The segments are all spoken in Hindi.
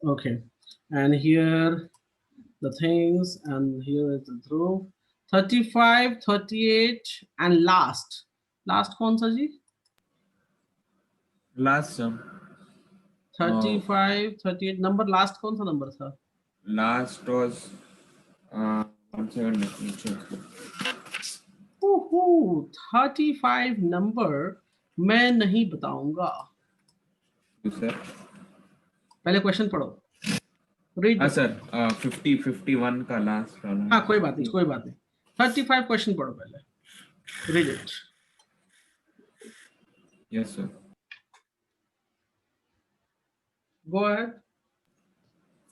Okay, and here the things, and here is the Dhruv. 35, 38 and last. Last कौन सा जी? Last sum. 35, 38 नंबर लास्ट कौन सा नंबर था? Last was 1 second, let me check. 35 number मैं नहीं बताऊंगा. सर पहले क्वेश्चन पढ़ो. रीड. हाँ सर 51 का लास्ट वाला. हाँ कोई बात नहीं, कोई बात नहीं. 35 क्वेश्चन पढ़ो पहले. Read it. Yes sir. Go ahead.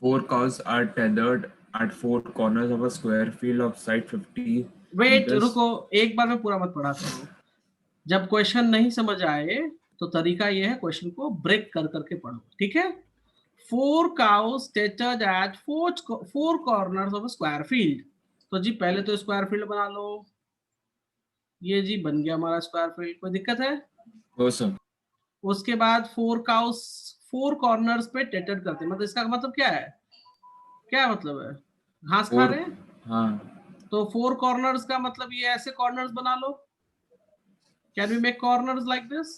4 cows are tethered at 4 corners of a square field of side 50 wait, meters. रुको, एक बार में पूरा मत पढ़ा करो. जब क्वेश्चन नहीं समझ आए तो तरीका यह है क्वेश्चन को ब्रेक कर करके पढ़ो. ठीक है. 4 cows tethered at 4 corners of a square field. तो जी पहले तो स्क्वायर फील्ड बना लो. ये जी बन गया हमारा स्क्वायर फील्ड. कोई दिक्कत है? हो सर. उसके बाद 4 cows 4 कॉर्नर्स पे टेटेड करते हैं. मतलब इसका मतलब क्या है? क्या मतलब है? घास खा रहे हैं. हाँ. तो 4 कॉर्नर्स का मतलब ये ऐसे कॉर्नर्स बना लो. Can we make corners like this?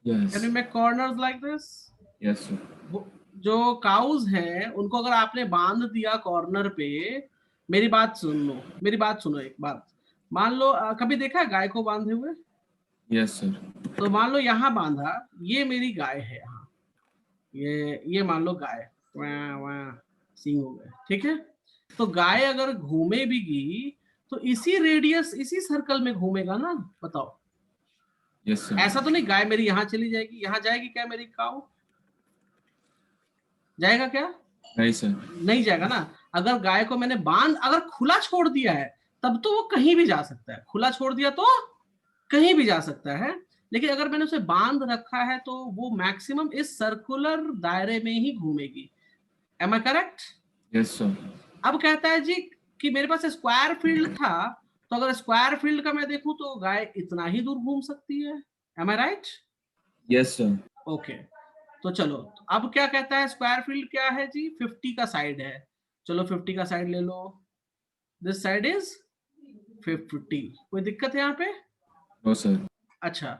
Yes. Can we make corners like this? Yes sir. जो काउज हैं उनको अगर आपने बांध दिया कॉर्नर पे, मेरी बात सुन लो, मेरी बात सुनो एक बात. मान लो कभी देखा गाय को बांधे हुए? Yes sir. तो मान लो यहाँ बांधा, ये मेरी गाय है यहाँ. ये मान लो गाय, वहाँ सींग हो गए. ठीक है. तो गाय अगर घूमे भी गई तो इसी रेडियस, इसी सर्कल में घूमेगा ना. बताओ. Yes sir. ऐसा तो नहीं गाय मेरी यहाँ चली जाएगी, यहाँ जाएगी क्या मेरी काऊ? जाएगा क्या? नहीं सर. नहीं जाएगा ना. अगर गाय को मैंने अगर खुला छोड़ दिया है तब तो वो कहीं भी जा सकता है. खुला छोड़ दिया तो कहीं भी जा सकता है. लेकिन अगर मैंने उसे बांध रखा है तो वो मैक्सिमम इस सर्कुलर दायरे में ही घूमेगी. Am I correct? Yes sir. अब कहता है जी कि मेरे पास स्क्वायर फील्ड था, तो अगर स्क्वायर फील्ड का मैं देखूं तो गाय इतना ही दूर घूम सकती है. Am I right? Yes sir. Okay. तो चलो, अब क्या कहता है? स्क्वायर फील्ड क्या है जी? 50 का साइड है. चलो 50 का साइड ले लो. This side is 50. कोई दिक्कत है यहाँ पे? No sir. अच्छा.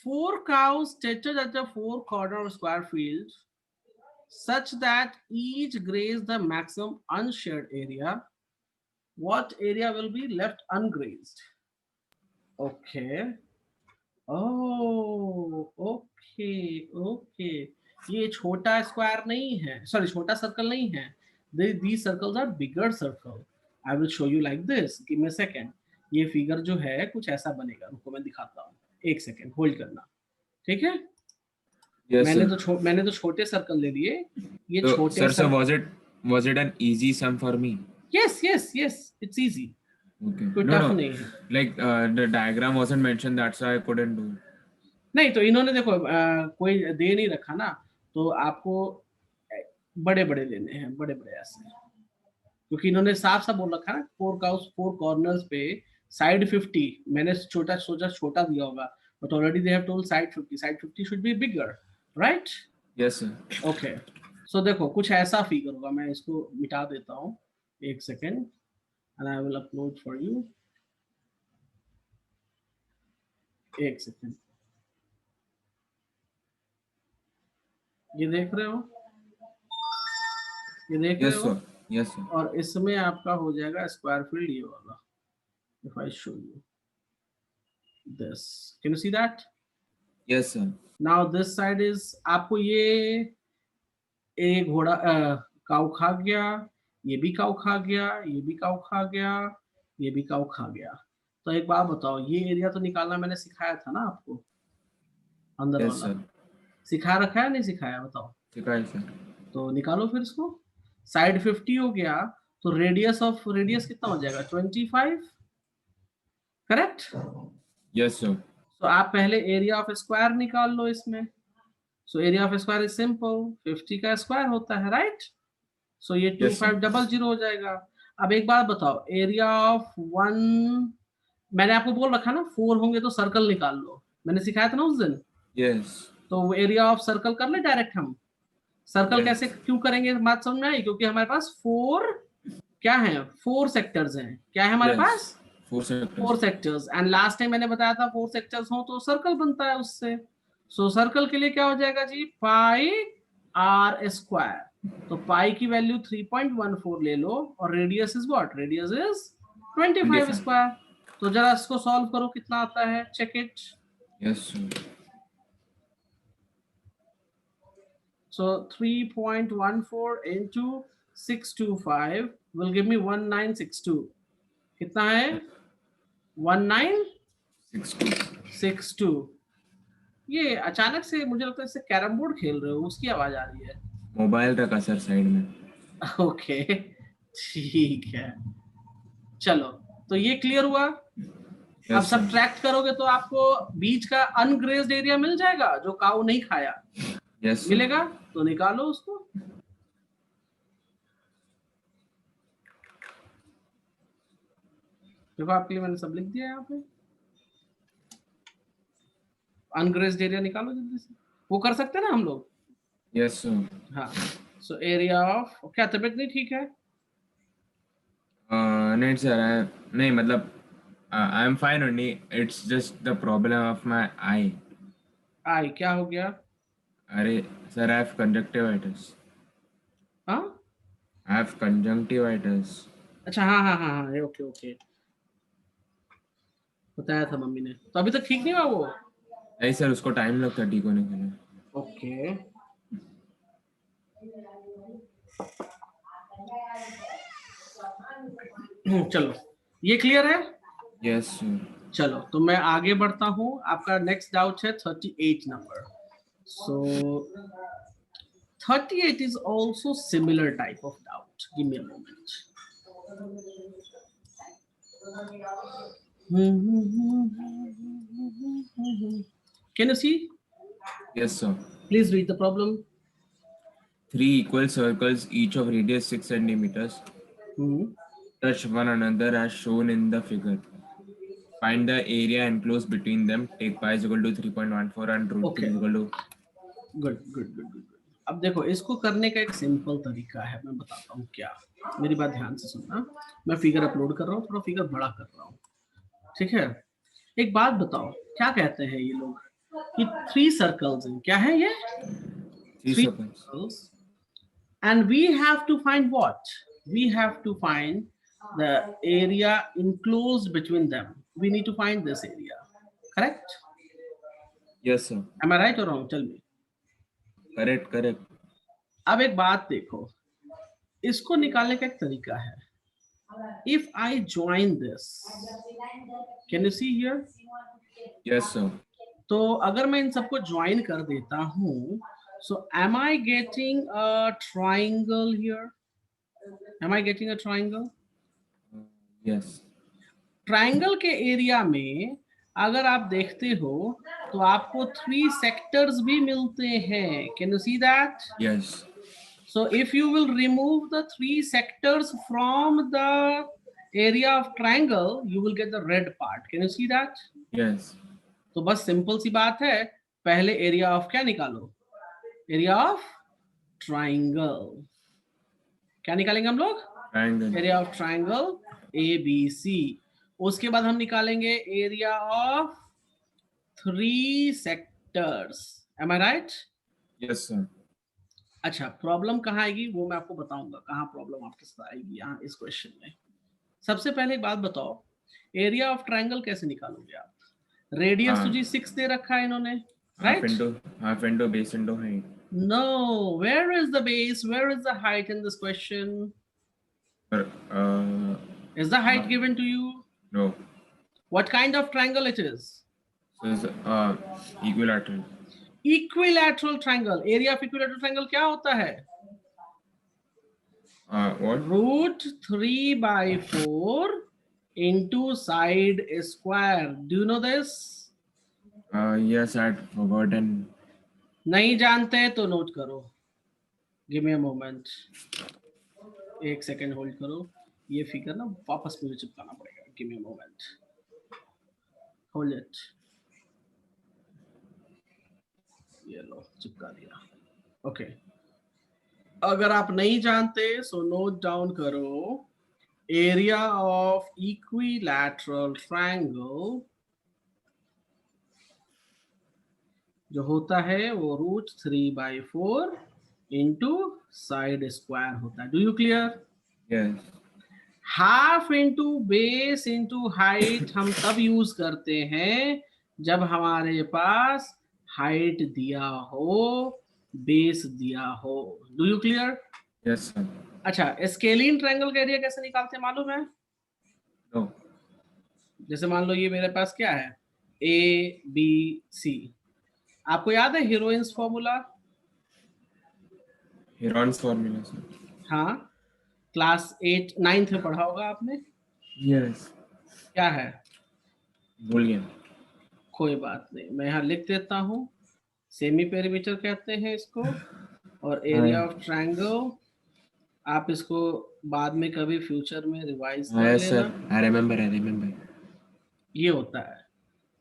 4 cows tethered at the 4 corner of square field such that each graze the maximum unshared area. What area will be left ungrazed? Okay. Oh, okay, okay. ये छोटा स्क्वायर नहीं है, सॉरी छोटा सर्कल नहीं है. These circles are bigger circle. I will show you like this. Give me a second. ये फिगर जो है कुछ ऐसा बनेगा. रुको मैं दिखाता हूँ. एक सेकेंड होल्ड करना. ठीक है. Yes मैंने तो छोटे सर्कल ले लिए. ये so, छोटे sir, was it an easy sum for me? Yes, it's easy. Okay. कोई No, टफ no. नहीं है. Like the diagram wasn't mentioned, that's why I couldn't do. नहीं तो इन्होंने देखो कोई दे नहीं रखा ना, तो आपको बड़े बड़े लेने हैं, बड़े बड़े ऐसे. क्योंकि इन्होंने साफ साफ बोल रखा है 4 कॉर्नर्स पे साइड 50. मैंने छोटा सोचा छोटा दिया होगा, but already they have told side 50. Side 50 should be bigger, right? Yes sir. Okay. So देखो कुछ ऐसा फिगर होगा. मैं इसको मिटा देता हूँ. एक second and I will upload for you. एक सेकेंड. ये देख रहे हो? ये देख Yes रहे हो? sir. Yes sir. और इसमें आपका हो जाएगा स्क्वायर फील्ड ये वाला. If I show you this, can you see that? Yes sir. Now this side is, आपको ये एक घोड़ा काऊ खा गया, ये भी काऊ खा गया, ये भी काऊ खा गया, ये भी काऊ खा गया. तो एक बात बताओ, ये एरिया तो निकालना मैंने सिखाया था ना आपको, अंदर Yes वाला. sir. सिखा रखा है नहीं सिखाया? बताओ. सिखाया सर. तो निकालो फिर इसको. साइड 50 हो गया तो रेडियस कितना हो जाएगा? 25. करेक्ट? Yes sir. तो आप पहले एरिया ऑफ स्क्वायर निकाल लो इसमें. सो area of square is simple, 50 का स्क्वायर होता है, राइट? सो ये 2500 हो जाएगा. अब एक बात बताओ, एरिया ऑफ 1, मैंने आपको बोल रखा ना 4 होंगे तो सर्कल निकाल लो. मैंने सिखाया था ना उस दिन. Yes. तो एरिया ऑफ सर्कल कर ले डायरेक्ट हम. Circle Yes. कैसे क्यों करेंगे, बात समझ में आई? क्योंकि हमारे पास 4 क्या है, 4 सेक्टर्स हैं। क्या है हमारे Yes. Pass? 4 sectors. 4 sectors. And last time मैंने बताया था 4 सेक्टर्स हो तो सर्कल बनता है उससे। सो सर्कल के लिए क्या हो जाएगा जी, पाई आर स्क्वायर। तो पाई की वैल्यू 3.14 ले लो और radius is what, radius is 25 25. Square. तो जरा इसको सॉल्व करो, कितना आता है, check it. Yes, sir. So 3.14 into 625 will give me 1962. कितना है? 1962। 62. ये अचानक से मुझे लगता है इससे कैरम बोर्ड खेल रहे हो, उसकी आवाज आ रही है। मोबाइल रखा सर साइड में। ओके ठीक है, चलो तो ये क्लियर हुआ। अब Yes, sir. सब्ट्रैक्ट करोगे तो आपको बीच का अनग्रेज्ड एरिया मिल जाएगा जो काऊ नहीं खाया, Yes, sir. मिलेगा तो निकालो उसको। देखो आपके लिए मैंने सब लिख दिया यहाँ पे, अनग्रेज्ड एरिया निकालो जल्दी से। वो कर सकते हैं ना हम लोग? Yes, sir. हाँ। सो एरिया ऑफ, क्या तबीयत नहीं ठीक है? नहीं सर, नहीं मतलब I am fine only, it's just the problem of my eye. Eye क्या हो गया? अरे सर, आई हैव कंजक्टिवाइटिस। हाँ आई हैव कंजक्टिवाइटिस। अच्छा, हाँ हाँ हाँ हाँ, ओके ओके, बताया था मम्मी ने। तो अभी तक ठीक नहीं हुआ वो? नहीं सर, उसको टाइम लगता है ठीक होने के लिए। ओके चलो ये क्लियर है। Yes sir. चलो तो मैं आगे बढ़ता हूँ। आपका नेक्स्ट डाउट है 38 number. So 38 is also similar type of doubt. Give me a moment. Can you see? Yes sir. Please read the problem. 3 equal circles, each of radius 6 centimeters, touch one another as shown in the figure. Find the area enclosed between them. Take pi is equal to 3.14 and root 3 is equal to. Good good good good. अब देखो इसको करने का एक सिंपल तरीका है, मैं बताता हूँ क्या। मेरी बात ध्यान से सुनना। मैं फिगर अपलोड कर रहा हूँ, थोड़ा फिगर बड़ा कर रहा हूँ, ठीक है? एक बात बताओ, क्या कहते हैं ये लोग कि 3 सर्कल्स हैं। क्या है ये? 3 3 circles. circles. And we have to find what? We have to find the area enclosed between them. We need to find this area. Correct? Yes sir. Am I right or wrong? Tell me. Correct, correct. अब एक बात देखो, इसको निकालने का एक तरीका है। If I join this, can you see here? Yes sir. तो अगर मैं इन सबको ज्वाइन कर देता हूँ, so am I getting a triangle here? Am I getting a triangle? Yes. Triangle के एरिया में अगर आप देखते हो तो आपको 3 सेक्टर्स भी मिलते हैं। Can you see that? Yes. So if you will remove the 3 sectors from the area of triangle, you will get the red part. Can you see that? Yes. तो बस सिंपल सी बात है, पहले एरिया ऑफ क्या निकालो? Area of triangle. क्या निकालेंगे हम लोग? Triangle. Area of triangle A B C. उसके बाद हम निकालेंगे area of 3 sectors. Am I right? Yes sir. अच्छा, प्रॉब्लम कहाँ आएगी वो मैं आपको बताऊंगा, कहाँ प्रॉब्लम आपके साथ आएगी यहाँ इस क्वेश्चन में। सबसे पहले एक बात बताओ, एरिया ऑफ ट्राइंगल कैसे निकालोगे आप? रेडियस तो जी 6 दे रखा है इन्होंने, Half right? into base into height. No, where is the base, where is the height in this question? Uh, Is the height given to you? no. What kind of triangle it is? So it's equilateral. Equilateral triangle. Area of equilateral triangle क्या होता है? What? Root 3/4 into side square. Do you know this? Yes, I'd forgotten. नहीं जानते तो नोट करो। Give me a moment. एक सेकेंड होल्ड करो, ये फिगर ना वापस मुझे चिपकाना पड़ेगा। Give me a moment. Hold it. ये लो चिपका दिया। ओके अगर आप नहीं जानते सो नोट डाउन करो, एरिया ऑफ इक्विलैटरल ट्रायंगल जो होता है वो √3/4 इंटू साइड स्क्वायर होता है. Do you clear? Yes. Half into base into height हम तब यूज करते हैं जब हमारे पास हाइट दिया हो, बेस दिया हो. Do you clear? Yes, sir. अच्छा, स्केलिन ट्रायंगल का एरिया कैसे निकालते हैं मालूम है? No. जैसे मान लो ये मेरे पास क्या है, ए बी सी. आपको याद है heroines formula? Heron's formula, sir. हाँ, क्लास 8 9th में पढ़ा होगा आपने. Yes. क्या है? भूल गया. कोई बात नहीं, मैं यहाँ लिख देता हूँ. सेमी पेरीमीटर कहते हैं इसको, और एरिया ऑफ ट्रायंगल आप इसको बाद में कभी फ्यूचर में रिवाइज कर Yes, लेना. sir. I remember. ये होता है.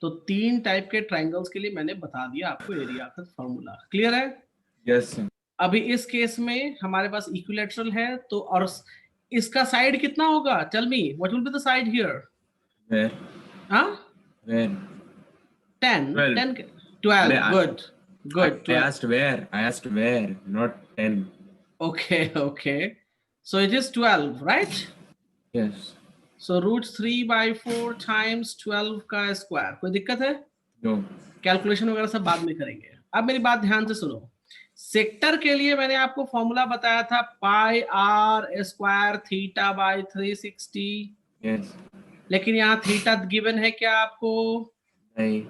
तो 3 टाइप के ट्रायंगल्स के लिए मैंने बता दिया आपको एरिया का फॉर्मूला. क्लियर है? Yes, sir. अभी इस केस में हमारे पास इक्विलैटरल है, तो और इसका साइड कितना होगा? Tell me what will be the side here? Where? हाँ, Where? 10 12. 10 12. Good, good. I asked where. I asked where, not 10. Okay. So it is 12, right? Yes. So √3/4 times 12 का स्क्वायर. कोई दिक्कत है? No. कैलकुलेशन वगैरह सब बाद में करेंगे. अब मेरी बात ध्यान से सुनो. सेक्टर के लिए मैंने आपको फॉर्मूला बताया था πr² θ/360. Yes. लेकिन यहाँ थीटा गिवन है क्या आपको? नहीं.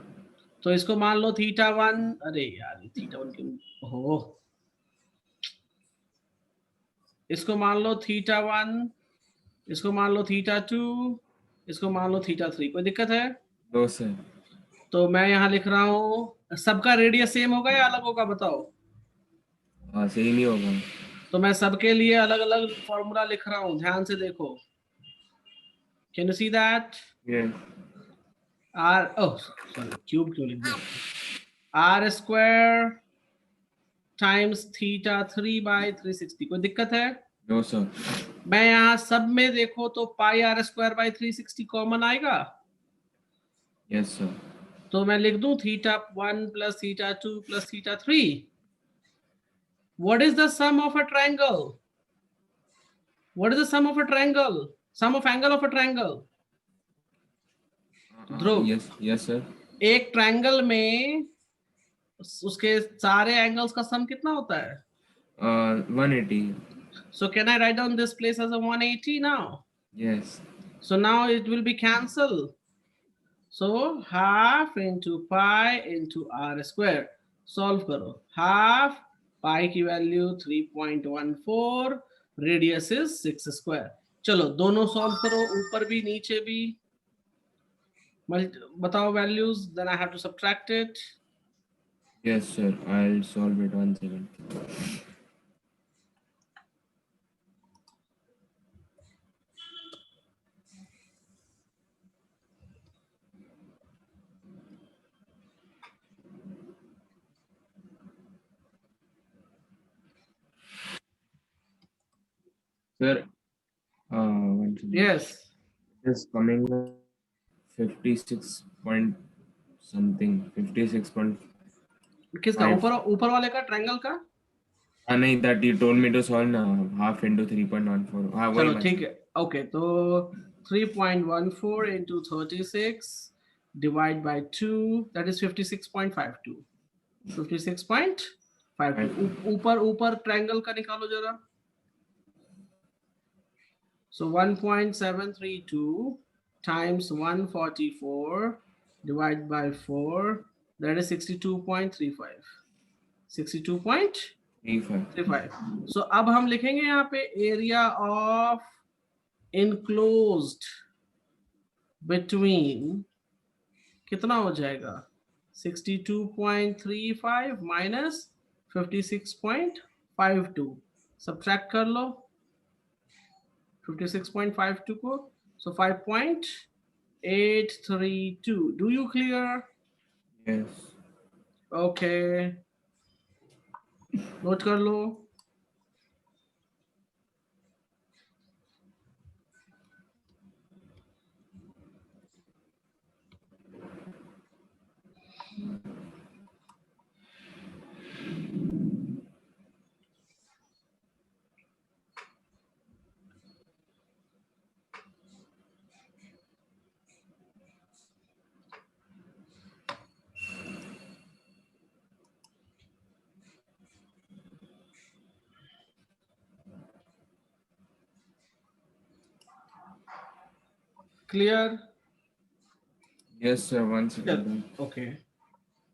तो इसको मान लो θ1. अरे यार θ1 की हो, इसको मान लो θ1, इसको मान लो θ2, इसको मान लो θ3. कोई दिक्कत है? No, sir. तो मैं यहाँ लिख रहा हूँ, सबका रेडियस सेम होगा या अलग होगा बताओ? हाँ, सही नहीं होगा. तो मैं सबके लिए अलग अलग फॉर्मूला लिख रहा हूँ, ध्यान से देखो. Can you see that? Yes. Cube क्यों लिख दिया? r² times θ3/360. कोई दिक्कत है? No, sir. मैं यहाँ सब में देखो तो πr²/360 कॉमन आएगा. Yes, sir. तो मैं लिख दूं θ1 + θ2 + θ3. What is the sum of a triangle? What is the sum of a triangle? Sum of angle of a triangle. Dhruv. Yes, sir. एक ट्रायंगल में उसके सारे एंगल्स का सम कितना होता है? 180. So can I write down this place as a 180 now? Yes. So now it will be cancelled. So half into pi into r². Solve करो. Half pi की वैल्यू 3.14, रेडियस इज 6². चलो दोनों सॉल्व करो, ऊपर भी नीचे भी. बताओ values, then I have to subtract it. Yes, sir. I'll solve it 1 second. Sir, 1 second. Yes. It is coming 56 point something. 56 point. किसका? ऊपर वाले का, ट्रायंगल का? हाँ नहीं, that you told me to solve now. Half into 3.14. हाँ वही. चलो ठीक है. ओके, तो 3.14 into 36 divide by 2, that is 56.52. 56.52. ऊपर ट्रायंगल का निकालो जरा. So 1.732 times 144 divided by 4, that is 62.35. 62.35. So अब हम लिखेंगे यहाँ पे एरिया ऑफ enclosed between, कितना हो जाएगा? 62.35 minus 56.52. सब्ट्रैक्ट कर लो 56.52 को. So 5.832. Do you clear? Yes. Okay. Note कर लो. Clear? Yes, sir. One second. Okay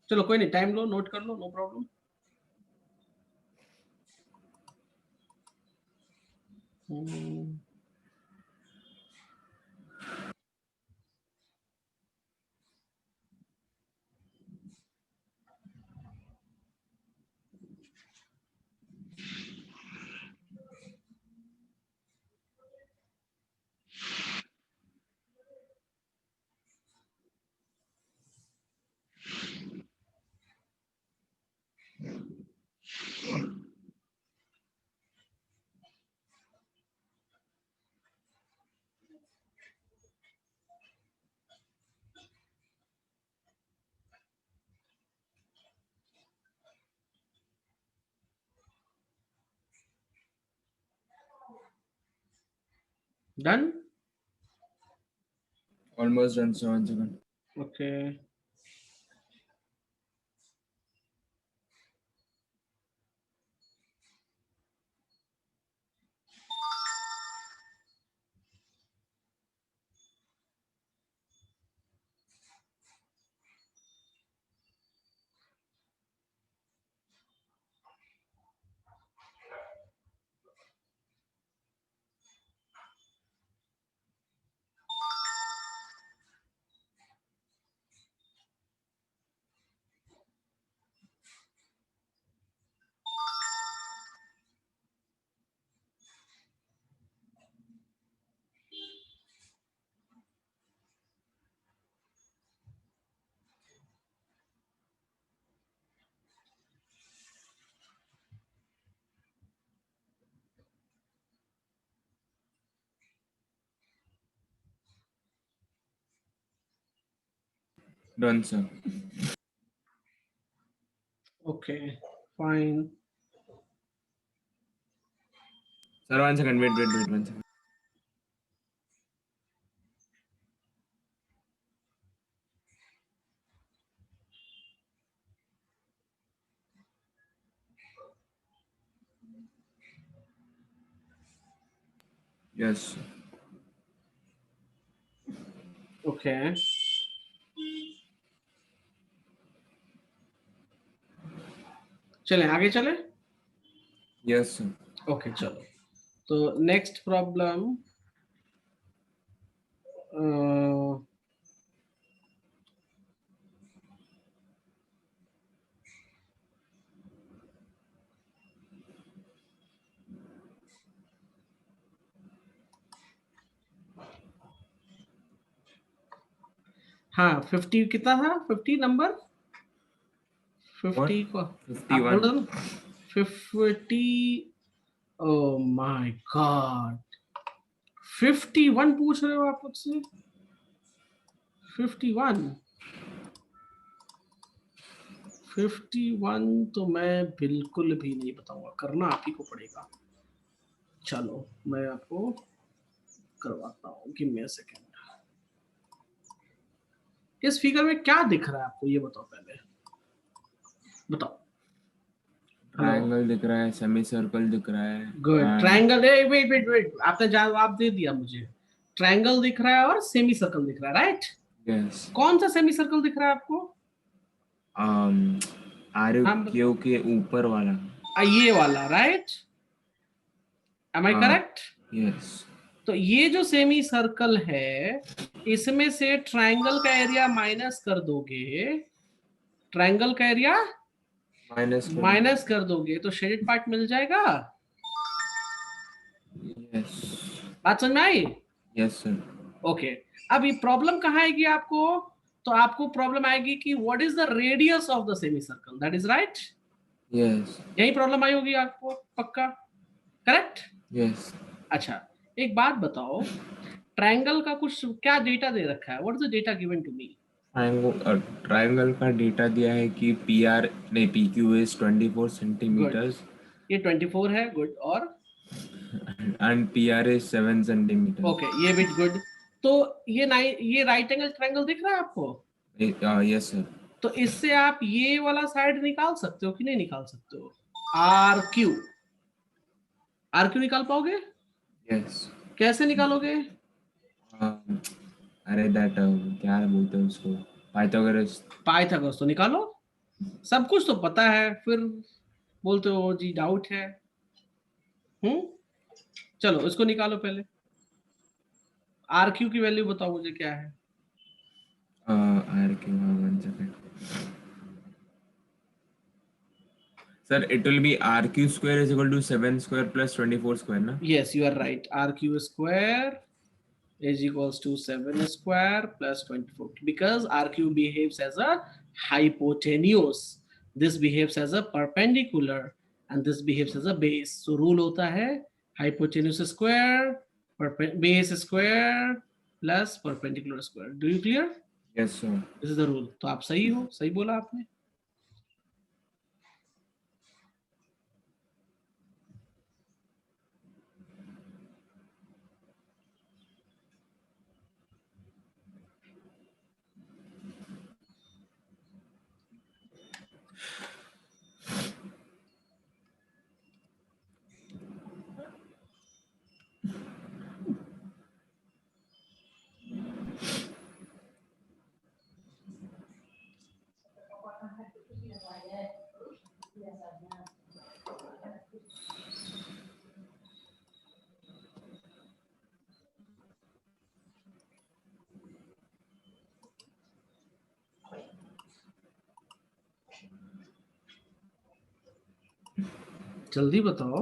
चलो कोई नहीं, टाइम लो, नोट कर लो, no problem. Done? Almost done, sir. One second. Okay Done, sir. Okay fine. Sir, one second. Wait. 1 second. Yes. Sir. Okay चले आगे चले. Yes, sir. ओके चलो, तो नेक्स्ट प्रॉब्लम. हाँ 50 कितना था? 50 नंबर 50 को 51. 50. ओ माय गॉड, 51 पूछ रहे हो आप मुझसे? 51 तो मैं बिल्कुल भी नहीं बताऊंगा, करना आप ही को पड़ेगा. चलो मैं आपको करवाता हूँ, गिव मी अ सेकंड. इस फिगर में क्या दिख रहा है आपको, ये बताओ पहले, बताओ. ट्रायंगल दिख रहा है, सेमी सर्कल दिख रहा है. Good. Triangle, wait wait wait, आपने जवाब दे दिया मुझे. ट्रायंगल दिख रहा है और सेमी सर्कल दिख रहा है, राइट? Yes. कौन सा सेमी सर्कल दिख रहा है आपको? RQ के ऊपर वाला. ये वाला, right? Am I correct? Yes. तो ये जो सेमी सर्कल है, इसमें से ट्रायंगल का एरिया माइनस कर दोगे, ट्रायंगल का एरिया माइनस कर दोगे तो शेडेड पार्ट मिल जाएगा. Yes. बात समझ में आई? Yes, sir. ओके. अब ये प्रॉब्लम कहाँ आएगी आपको? तो आपको प्रॉब्लम आएगी कि what is the radius of the semi circle, that is right. Yes. यही प्रॉब्लम आई होगी आपको, पक्का? करेक्ट? Yes. अच्छा एक बात बताओ, ट्रायंगल का कुछ क्या डेटा दे रखा है? What is the data given to me? Triangle का डेटा दिया है कि PQ इज 24 सेंटीमीटर्स. ये 24 है, गुड. और and PR is 7 centimetre. Okay, ये बिट गुड. तो ये राइट एंगल ट्रायंगल दिख रहा है आपको? Yes sir. तो इससे आप ये वाला साइड निकाल सकते हो कि नहीं निकाल सकते हो? RQ निकाल पाओगे? यस. कैसे निकालोगे? अरे दैट क्या बोलते हैं उसको, पाइथागोरस। पाइथागोरस तो निकालो, सब कुछ तो पता है, फिर बोलते हो जी डाउट है। चलो इसको निकालो पहले। आर क्यू की वैल्यू बताओ मुझे क्या है। R Q, 1 second sir, it will be R Q square is equal to 7 square plus 24 square ना। Yes you are right, R Q square is equals to 7 square plus 24 because RQ behaves as a hypotenuse, this behaves as a perpendicular and this behaves as a base. So rule होता है hypotenuse square base square plus perpendicular square. Do you clear? Yes sir. This is the rule. तो आप सही हो, सही बोला आपने। जल्दी बताओ।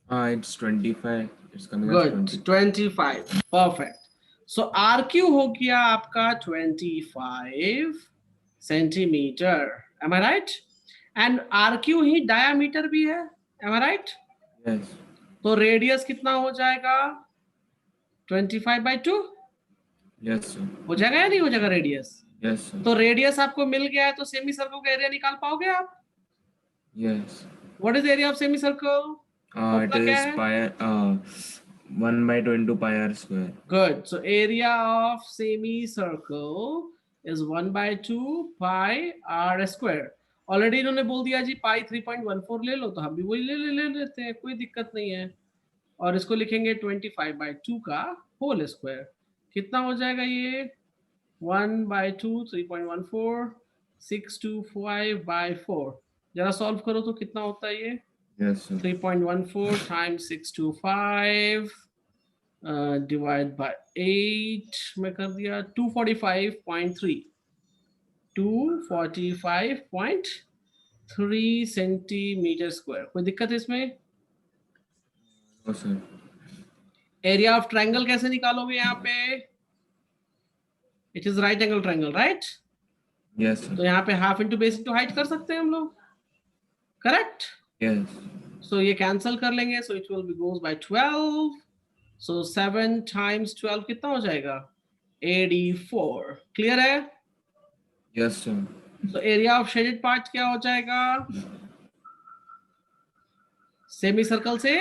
हाँ, it's 25, it's coming as Good, 20। 25, perfect. So RQ हो गया आपका 25 centimetre, am I right? And RQ he diameter भी है, am I right? यस तो रेडियस कितना हो जाएगा 25/2 यस सर। हो जाएगा या नहीं हो जाएगा रेडियस? Yes sir. तो रेडियस आपको मिल गया है, तो सेमी सर्कल का एरिया निकाल पाओगे आप? Yes. What is area of semi circle? It is pi 1/2 into pi r square। Good. So area of semicircle is 1/2 pi r square. Already इन्होंने बोल दिया जी पाई 3.14 ले लो, तो हम भी वही ले लेते हैं, कोई दिक्कत नहीं है। और इसको लिखेंगे 25/2 का होल स्क्वायर। कितना हो जाएगा ये 1/2 3.14 625/4। जरा सॉल्व करो तो कितना होता है ये। Yes sir. 3.14 times 625 divide by 8 में कर दिया 245.3 सेंटीमीटर स्क्वायर। कोई दिक्कत है इसमें? No sir. Area of triangle कैसे निकालोगे यहाँ पे? It is right angle triangle, right? Yes तो सर। यहाँ पे half into base into height कर सकते हैं हम लोग, करेक्ट? यस। सो ये कैंसिल कर लेंगे, so it will B goes by 12। So 7 times 12 कितना हो जाएगा 84। क्लियर है? Yes sir. तो एरिया ऑफ शेडेड पार्ट क्या हो जाएगा? सेमी सर्कल से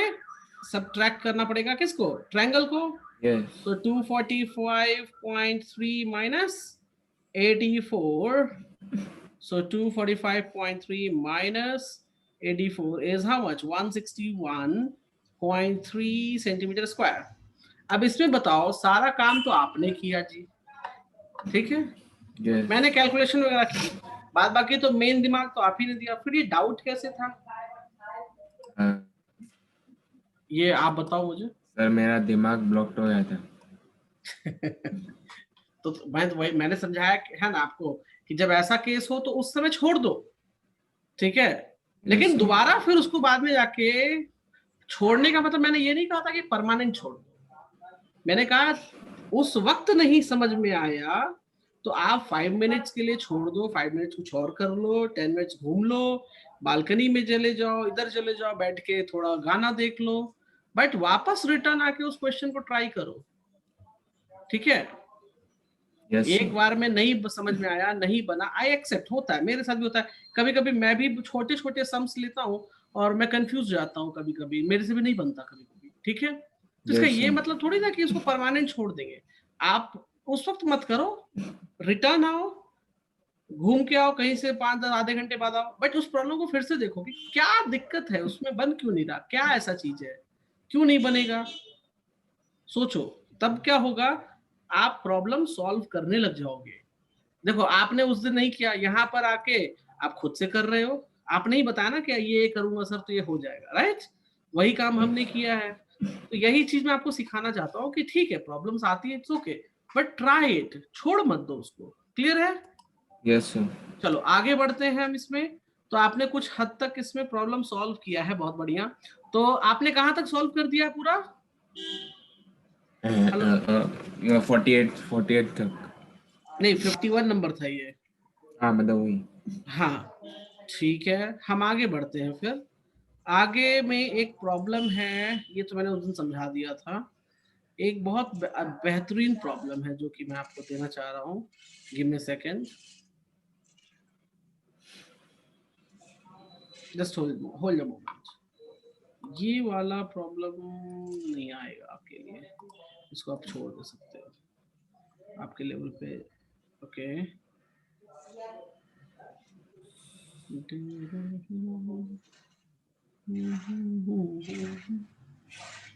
सबट्रैक्ट करना पड़ेगा किसको? ट्रायंगल को। यस। तो 245.3 minus 84, so 245.3 minus 84 is how much? 161.3 centimetre square. अब इसमें बताओ, सारा काम तो आपने किया जी, ठीक है? यस। मैंने कैलकुलेशन वगैरह की, बाद बाकी तो मेन दिमाग तो आप ही ने दिया। फिर ये डाउट कैसे था, ये आप बताओ मुझे। सर मेरा दिमाग ब्लॉक हो गया था। तो मैं तो वही मैंने समझाया है ना आपको कि जब ऐसा केस हो तो उस समय छोड़ दो, ठीक है? लेकिन sir। दोबारा फिर उसको बाद में जाके छोड़ने का मतलब मैंने ये नहीं कहा था कि परमानेंट छोड़ दो। मैंने कहा उस वक्त नहीं समझ में आया तो आप 5 मिनट्स के लिए छोड़ दो, 5 मिनट्स कुछ और कर लो, 10 मिनट्स घूम लो, बालकनी में चले जाओ, इधर चले जाओ, बैठ के थोड़ा गाना देख लो, बट वापस रिटर्न आके उस क्वेश्चन को ट्राई करो, ठीक है? यस एक सर। बार में नहीं समझ में आया, नहीं बना, आई एक्सेप्ट, होता है, मेरे साथ भी होता है। कभी कभी मैं भी छोटे छोटे सम्स लेता हूँ और मैं कंफ्यूज जाता हूँ, कभी कभी मेरे से भी नहीं बनता कभी कभी, ठीक है? तो इसका यस ये सर। मतलब थोड़ी ना कि इसको परमानेंट छोड़ देंगे। आप उस वक्त मत करो, रिटर्न आओ, घूम के आओ कहीं से 5-10 आधे घंटे बाद आओ, बट उस प्रॉब्लम को फिर से देखो कि क्या दिक्कत है उसमें, बन क्यों नहीं रहा, क्या ऐसा चीज है, क्यों नहीं बनेगा, सोचो। तब क्या होगा, आप प्रॉब्लम सॉल्व करने लग जाओगे। देखो आपने उस दिन नहीं किया, यहाँ पर आके आप खुद से कर रहे हो। आपने ही बताया ना कि ये करूंगा सर तो ये हो जाएगा, राइट? वही काम हमने किया है। तो यही चीज मैं आपको सिखाना चाहता हूँ कि ठीक है प्रॉब्लम्स आती है, it's okay, but try it, छोड़ मत दो उसको। क्लियर है? Yes sir. चलो आगे बढ़ते हैं हम इसमें। तो आपने कुछ हद तक इसमें प्रॉब्लम सॉल्व किया है, बहुत बढ़िया। तो आपने कहाँ तक सॉल्व कर दिया पूरा? 48 तक। नहीं 51 नंबर था ये। हाँ मतलब वही। हाँ ठीक है, हम आगे बढ़ते हैं फिर। आगे में एक प्रॉब्लम है, ये तो मैंने उस दिन समझा दिया था। एक बहुत बेहतरीन प्रॉब्लम है जो कि मैं आपको देना चाह रहा हूँ। Give me second, just hold a moment. ये वाला प्रॉब्लम नहीं आएगा आपके लिए, इसको आप छोड़ दे सकते हो आपके लेवल पे। Okay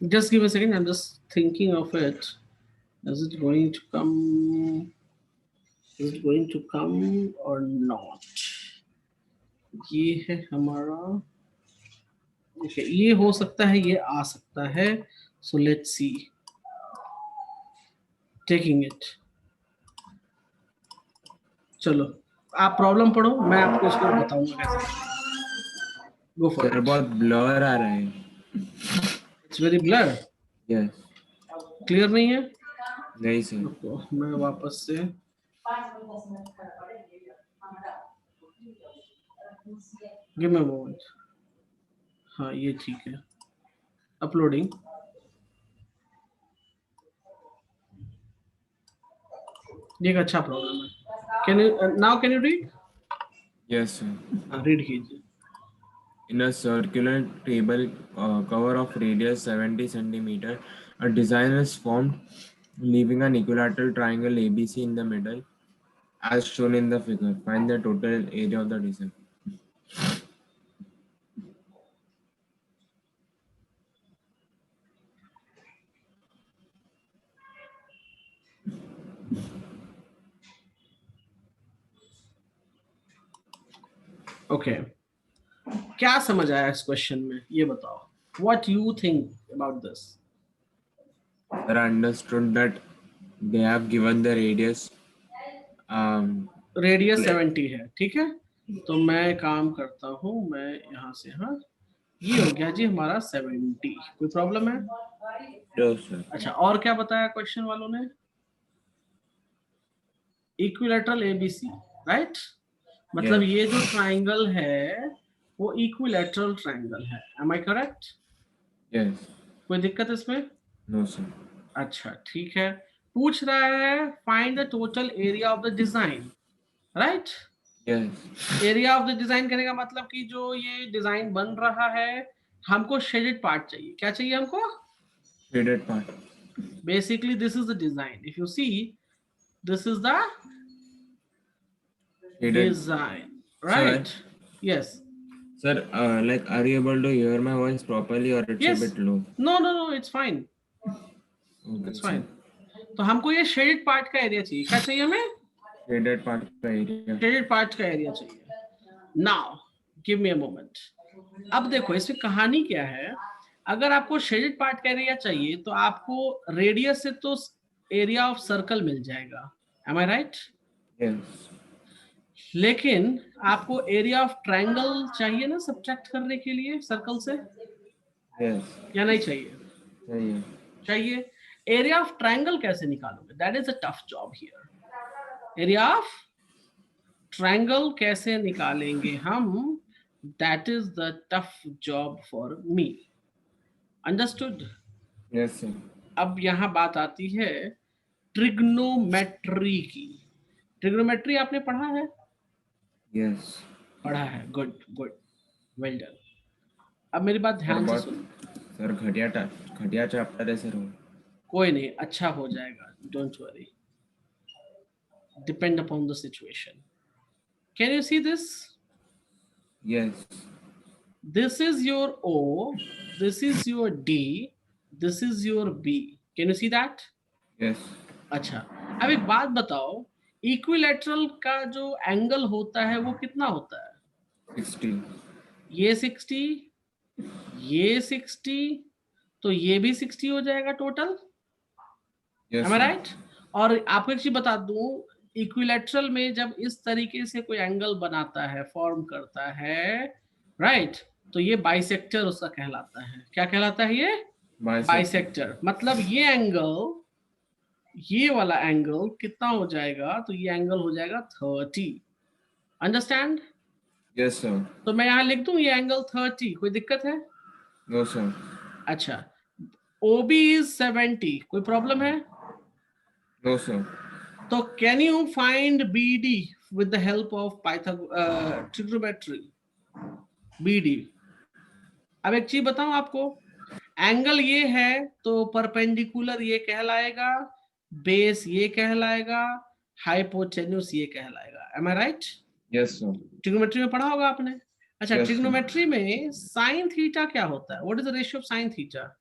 just give a second, I'm just thinking of it. Is it going to come, is it going to come or not? ये है हमारा, ओके ये हो सकता है, ये आ सकता है। So let's see, taking it. चलो आप प्रॉब्लम पढ़ो, मैं आपको उसको बताऊंगा कैसे। Go for sir it. बहुत ब्लर आ रहा है। It's very blur. Yes. Clear नहीं है? नहीं सर। रुको मैं वापस से, गिव मी अ मोमेंट। हाँ ये ठीक है, अपलोडिंग। ये एक अच्छा प्रॉब्लम है। Can you now, can you read? Yes sir. Read कीजिए। In a circular table cover of radius 70 centimeter, a design is formed, leaving an equilateral triangle ABC in the middle, as shown in the figure. Find the total area of the design. Okay क्या समझ आया इस क्वेश्चन में, ये बताओ। What you think about this? Sir, I understood that they have given the radius. Radius 70 है, ठीक है। तो मैं काम करता हूँ, मैं यहाँ से, हाँ ये हो गया जी हमारा 70। कोई प्रॉब्लम है? No, sir. अच्छा और क्या बताया क्वेश्चन वालों ने? Equilateral ABC, right? मतलब Yes. ये जो ट्राइंगल है वो इक्विलेटरल ट्राइंगल है। Am I correct? Yes. कोई दिक्कत इसमें? No, sir. अच्छा ठीक है। पूछ रहा है find the total area of the design, right? Yes. Area of the design करने का मतलब कि जो ये डिजाइन बन रहा है, हमको शेडेड पार्ट चाहिए। क्या चाहिए हमको? Shaded part. Basically this is the design, if you see this is the Shaded. Design, Sir. Right? Yes Sir, like, are you able to hear my voice properly or it's a yes, bit low? No no no it's fine, Okay, it's sir. Fine. तो हमको ये शेडेड पार्ट का एरिया चाहिए। क्या चाहिए हमें? Shaded part का area. शेडेड पार्ट का एरिया चाहिए। Now give me a moment. अब देखो इसमें कहानी क्या है। अगर आपको शेडेड पार्ट का एरिया चाहिए तो आपको रेडियस से तो एरिया ऑफ सर्कल मिल जाएगा, एम आई राइट? Yes. लेकिन आपको एरिया ऑफ ट्रायंगल चाहिए ना सब्ट्रैक्ट करने के लिए सर्कल से, Yes. या नहीं चाहिए? सही है। चाहिए। एरिया ऑफ ट्रायंगल कैसे निकालोगे? That is a tough job here. Area of triangle कैसे निकालेंगे हम? That is the tough job for me. Understood? Yes, sir. अब यहाँ बात आती है ट्रिग्नोमेट्री की। ट्रिग्नोमेट्री आपने पढ़ा है? Yes. पढ़ा है, गुड गुड, वेल डन। अब मेरी बात सर ध्यान से बहुत सुनो। सर घटिया चैप्टर है सर वो। कोई नहीं, अच्छा हो जाएगा, don't worry, depend upon the situation. Can you see this? Yes. This is your O, this is your D, this is your B. Can you see that? Yes. अच्छा, अब एक बात बताओ, इक्विलैटरल का जो एंगल होता है वो कितना होता है? 60. ये 60, ये 60, तो ये भी 60 हो जाएगा total, Yes, am I sir. right? और आपको एक चीज बता दूं, इक्विलैटरल में जब इस तरीके से कोई एंगल बनाता है, फॉर्म करता है, राइट, तो ये बाइसेक्टर उसका कहलाता है। क्या कहलाता है ये? बाइसेक्टर। मतलब ये एंगल, ये वाला एंगल कितना हो जाएगा? तो ये एंगल हो जाएगा 30। अंडरस्टैंड? Yes, sir. तो मैं यहां लिख दूं ये एंगल 30, कोई दिक्कत है? No, sir. अच्छा, OB इज 70, कोई प्रॉब्लम है? No, sir. तो can you find BD with the help of trigonometry? BD, अब एक चीज बताऊं आपको, एंगल ये है तो परपेंडिकुलर ये कहलाएगा, बेस ये कहलाएगा, हाइपोटेन्यूस ये कहलाएगा। M I right? Yes, sir. Trigonometry में पढ़ा होगा आपने। अच्छा, Yes, sir. ट्रिग्नोमेट्री में साइन थीटा क्या होता है? What is the ratio of sine theta?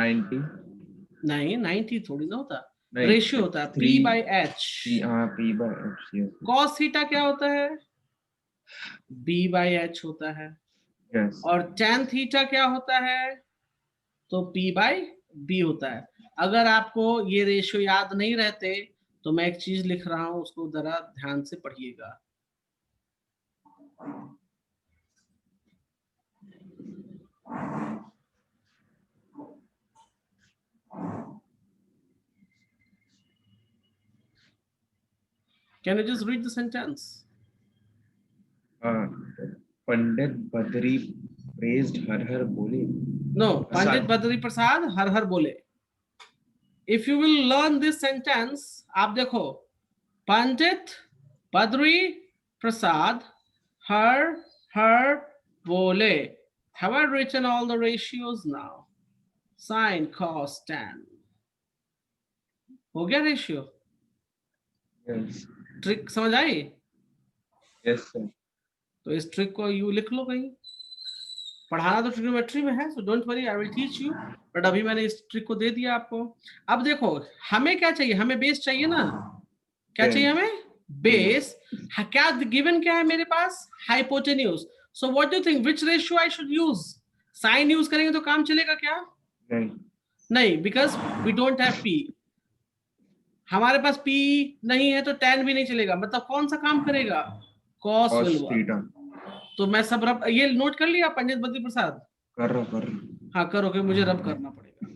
90. नहीं, 90 थोड़ी ना होता, नहीं, रेशियो होता है P three- by H। हाँ, P by H. Yes. Cos theta क्या होता है? B by H होता है। Yes. और tan थीटा क्या होता है? तो P by B होता है। अगर आपको ये रेशियो याद नहीं रहते तो मैं एक चीज लिख रहा हूं, उसको जरा ध्यान से पढ़िएगा। Can you just read the sentence? Pandit Badri praised हर हर बोले. No, पंडित बद्री प्रसाद हर हर बोले। If you will learn this sentence, आप देखो, पंडित बद्री प्रसाद हर हर बोले। Have I written all the ratios now? Sin, cos, tan, हो गया रेशियो? Yes. ट्रिक समझ आई? Yes, sir. तो इस ट्रिक को यू लिख लो कहीं। पढ़ाना तो ट्रिग्नोमेट्री में है, so don't worry, I will teach you, but अभी मैंने इस ट्रिक को दे दिया आपको। अब देखो, हमें क्या चाहिए? हमें बेस चाहिए ना। क्या चाहिए हमें? बेस। क्या गिवन क्या है मेरे पास? Hypotenuse. So what do you think, which ratio I should use? Sine use करेंगे तो काम चलेगा क्या? नहीं. नहीं, because we don't have P। हमारे पास P नहीं है तो tan भी नहीं चलेगा। मतलब कौन सा काम करेगा? cos Cos will work। theta. तो मैं सब रब, ये नोट कर लिया पंडित बद्री प्रसाद? कर रहा. हाँ करो, कि मुझे रब करना पड़ेगा।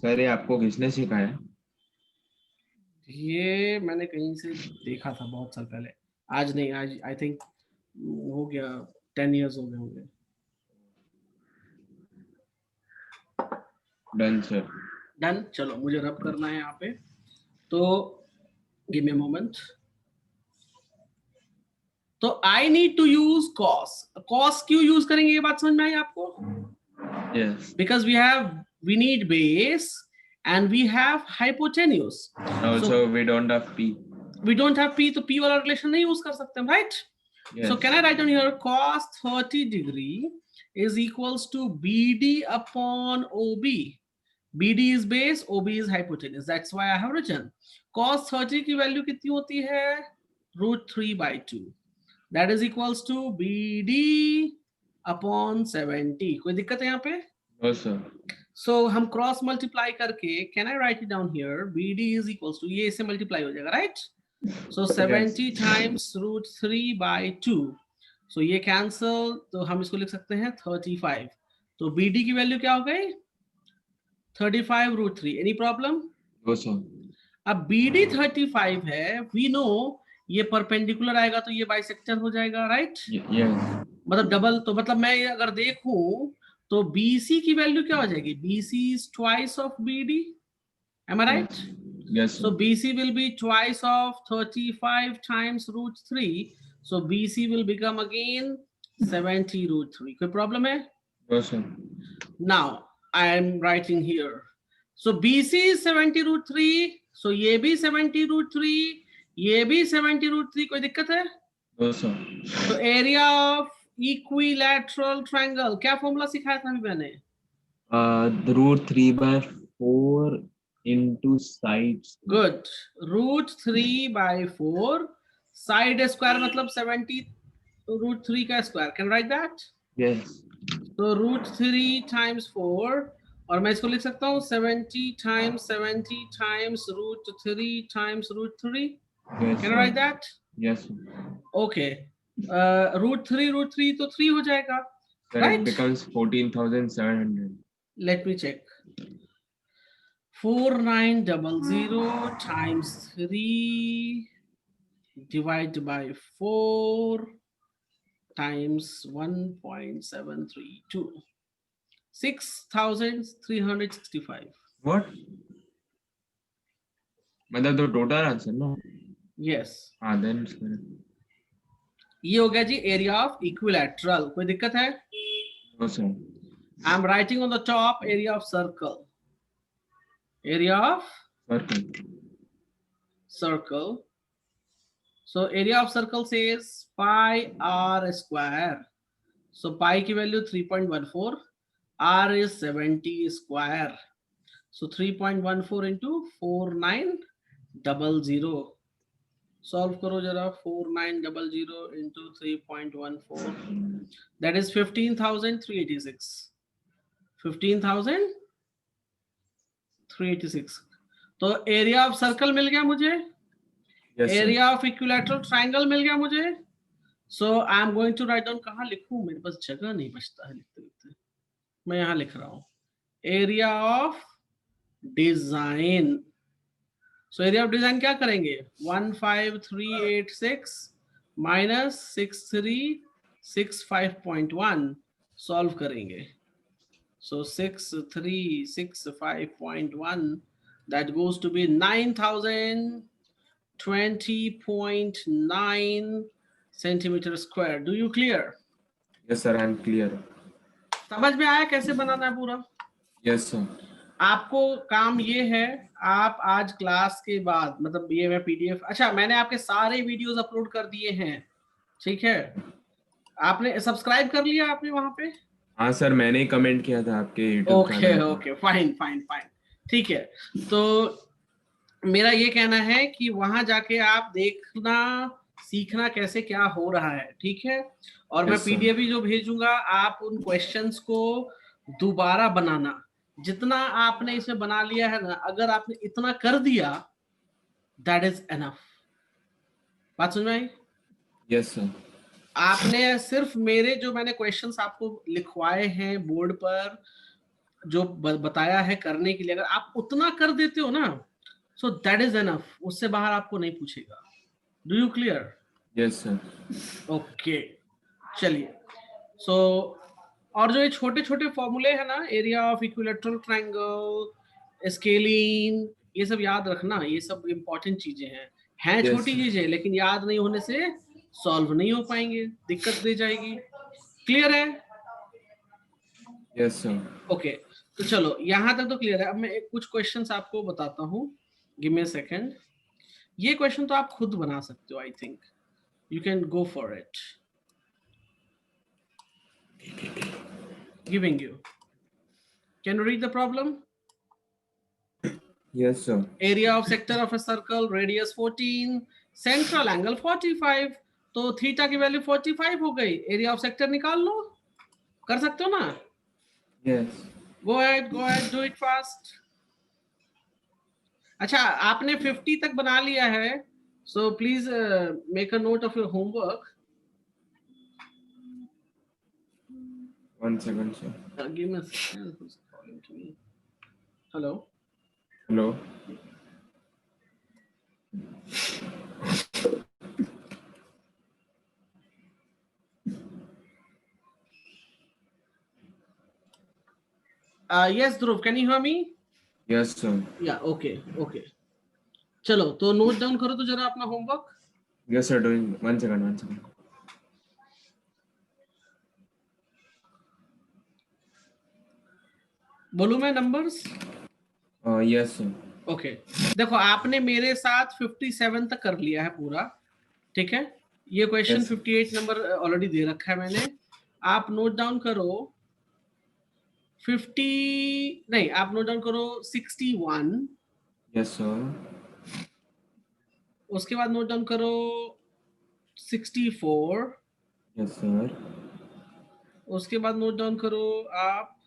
सर, ये आपको किसने सिखाया? ये मैंने कहीं से देखा था बहुत साल पहले। आज नहीं, आज आई थिंक हो गया 10 इयर्स हो गए होंगे। Done sir. डन। चलो, मुझे रब करना है यहाँ पे, तो गिव मी अ मोमेंट। तो I need to use cos. Cos क्यों यूज करेंगे, ये बात समझ में आई आपको? Yes. Because we need base and we have hypotenuse. Also, So we don't have P. we don't have P, तो P वाला रिलेशन नहीं यूज कर सकते, right? Yes. So can I write down here cos 30 degree is equals to BD upon OB. BD is base, OB is hypotenuse. That's why I have written cos 30 की वैल्यू कितनी होती है? √3/2. That is equals to BD upon 70. कोई दिक्कत है यहाँ पे? No, sir. So हम क्रॉस मल्टीप्लाई करके, can I right it down here, BD is equals to, ये इससे मल्टीप्लाई हो जाएगा, राइट? So 70 times √3/2. So ये कैंसल, तो हम इसको लिख सकते हैं 35। तो BD की वैल्यू क्या हो गई? 35 √3। Any problem? No, sir. अब BD 35 है, वी नो ये परपेंडिकुलर आएगा तो ये बाइसेक्टर हो जाएगा, राइट? Yes. मतलब डबल, तो मतलब मैं अगर देखूं तो BC की वैल्यू क्या हो जाएगी? BC is twice of BD, am I right? Yes, sir. So BC will be twice of 35 times √3. So BC will become again 70 √3. कोई प्रॉब्लम है? No, sir. Now I am writing here. So BC is 70 √3. So ये भी 70 √3, ये भी 70 √3। कोई दिक्कत है? No, sir. तो एरिया ऑफ इक्विलैटरल ट्रायंगल क्या फॉर्मूला सिखाया था अभी मैंने? The root 3 by 4 into sides. Good, root 3 by 4 side square मतलब 70 रूट 3 का square, can right that? Yes. तो रूट 3 टाइम्स 4 और मैं इसको लिख सकता हूँ 70 times root 3 times root 3, Yes, can sir. Right that? Yes, sir. Okay, root 3 तो 3 हो जाएगा, Sir, right? it becomes 14,700. Let me check, 4900 times 3 divided by 4 times 1.732, 6,365. What? मतलब तो total answer no? Yes, हाँ, then it's correct. ये हो गया जी एरिया ऑफ इक्विलैटरल। कोई दिक्कत है? No, sir. I am writing on the top area of circle, area of circle. So area of circle says pi r square. So pi की value 3.14, r is 70 square. So 3.14 into 4900. Solve करो जरा, 4900 into 3.14, that is 15,386. 15,386. तो एरिया ऑफ सर्कल मिल गया मुझे, Yes, sir. Area of equilateral triangle मिल गया मुझे। So I am going to write down, कहाँ लिखूं, मेरे पास जगह नहीं बचता है लिखते लिखते, मैं यहाँ लिख रहा हूँ area of design. So area of design क्या करेंगे, 15386 माइनस 6365.1 सॉल्व करेंगे। सो 6365.1 that goes to be 9,020.9 centimeter square. Do you clear? Yes, sir. I'm clear. समझ में आया कैसे बनाना है पूरा? Yes, sir. आपको काम ये है, आप आज क्लास के बाद, मतलब ये मैं पीडीएफ, अच्छा मैंने आपके सारे वीडियोस अपलोड कर दिए हैं, ठीक है? आपने सब्सक्राइब कर लिया आपने वहां पे? हाँ सर, मैंने ही कमेंट किया था आपके YouTube okay channel okay, fine fine fine, ठीक है। तो मेरा ये कहना है कि वहां जाके आप देखना सीखना कैसे क्या हो रहा है, ठीक है? और मैं Yes, sir. पीडीएफ भी जो भेजूंगा, आप उन क्वेश्चंस को दोबारा बनाना। जितना आपने इसमें बना लिया है ना, अगर आपने इतना कर दिया, दैट इज एनफ। बात समझ में आई? Yes, sir. आपने सिर्फ मेरे जो मैंने क्वेश्चंस आपको लिखवाए हैं बोर्ड पर, जो बताया है करने के लिए, अगर आप उतना कर देते हो ना, सो दैट इज एनफ, उससे बाहर आपको नहीं पूछेगा। Do you clear? Yes, sir. Okay, चलिए। सो और जो ये छोटे छोटे फॉर्मूले हैं ना, area of equilateral triangle, scaling, ये सब याद रखना, ये सब इंपॉर्टेंट चीजें हैं Yes, छोटी sir. चीजें, लेकिन याद नहीं होने से सॉल्व नहीं हो पाएंगे, दिक्कत दे जाएगी। क्लियर है? Yes, sir. ओके, तो चलो यहां तक तो क्लियर है। अब मैं कुछ क्वेश्चंस आपको बताता हूँ, गिव मी अ सेकंड। ये क्वेश्चन तो आप खुद बना सकते हो, I think you can go for it. Giving you. Can you read the problem? Yes, sir. Area of sector of a circle, radius 14, central angle 45. तो थीटा की वैल्यू 45 हो गई, एरिया ऑफ सेक्टर निकाल लो। कर सकते हो ना? Yes. Go ahead, do it fast. अच्छा, आपने 50 तक बना लिया है, so please make a note of your homework. One second, sir. Give me a second. Who's calling to me? Hello. Hello. Yes, Dhruv, can you hear me? Yes, sir. Yeah, okay, okay. चलो तो नोट डाउन करो तो जरा अपना homework. Yes, sir. Doing. One second. बोलूं मैं नंबर्स? Yes, sir. ओके, देखो आपने मेरे साथ 57 तक कर लिया है पूरा, ठीक है? ये क्वेश्चन Yes. 58 नंबर ऑलरेडी दे रखा है मैंने, आप नोट डाउन करो 50 नहीं, आप नोट डाउन करो 61, Yes, sir. उसके बाद नोट डाउन करो 64, Yes, sir. उसके बाद नोट डाउन करो आप,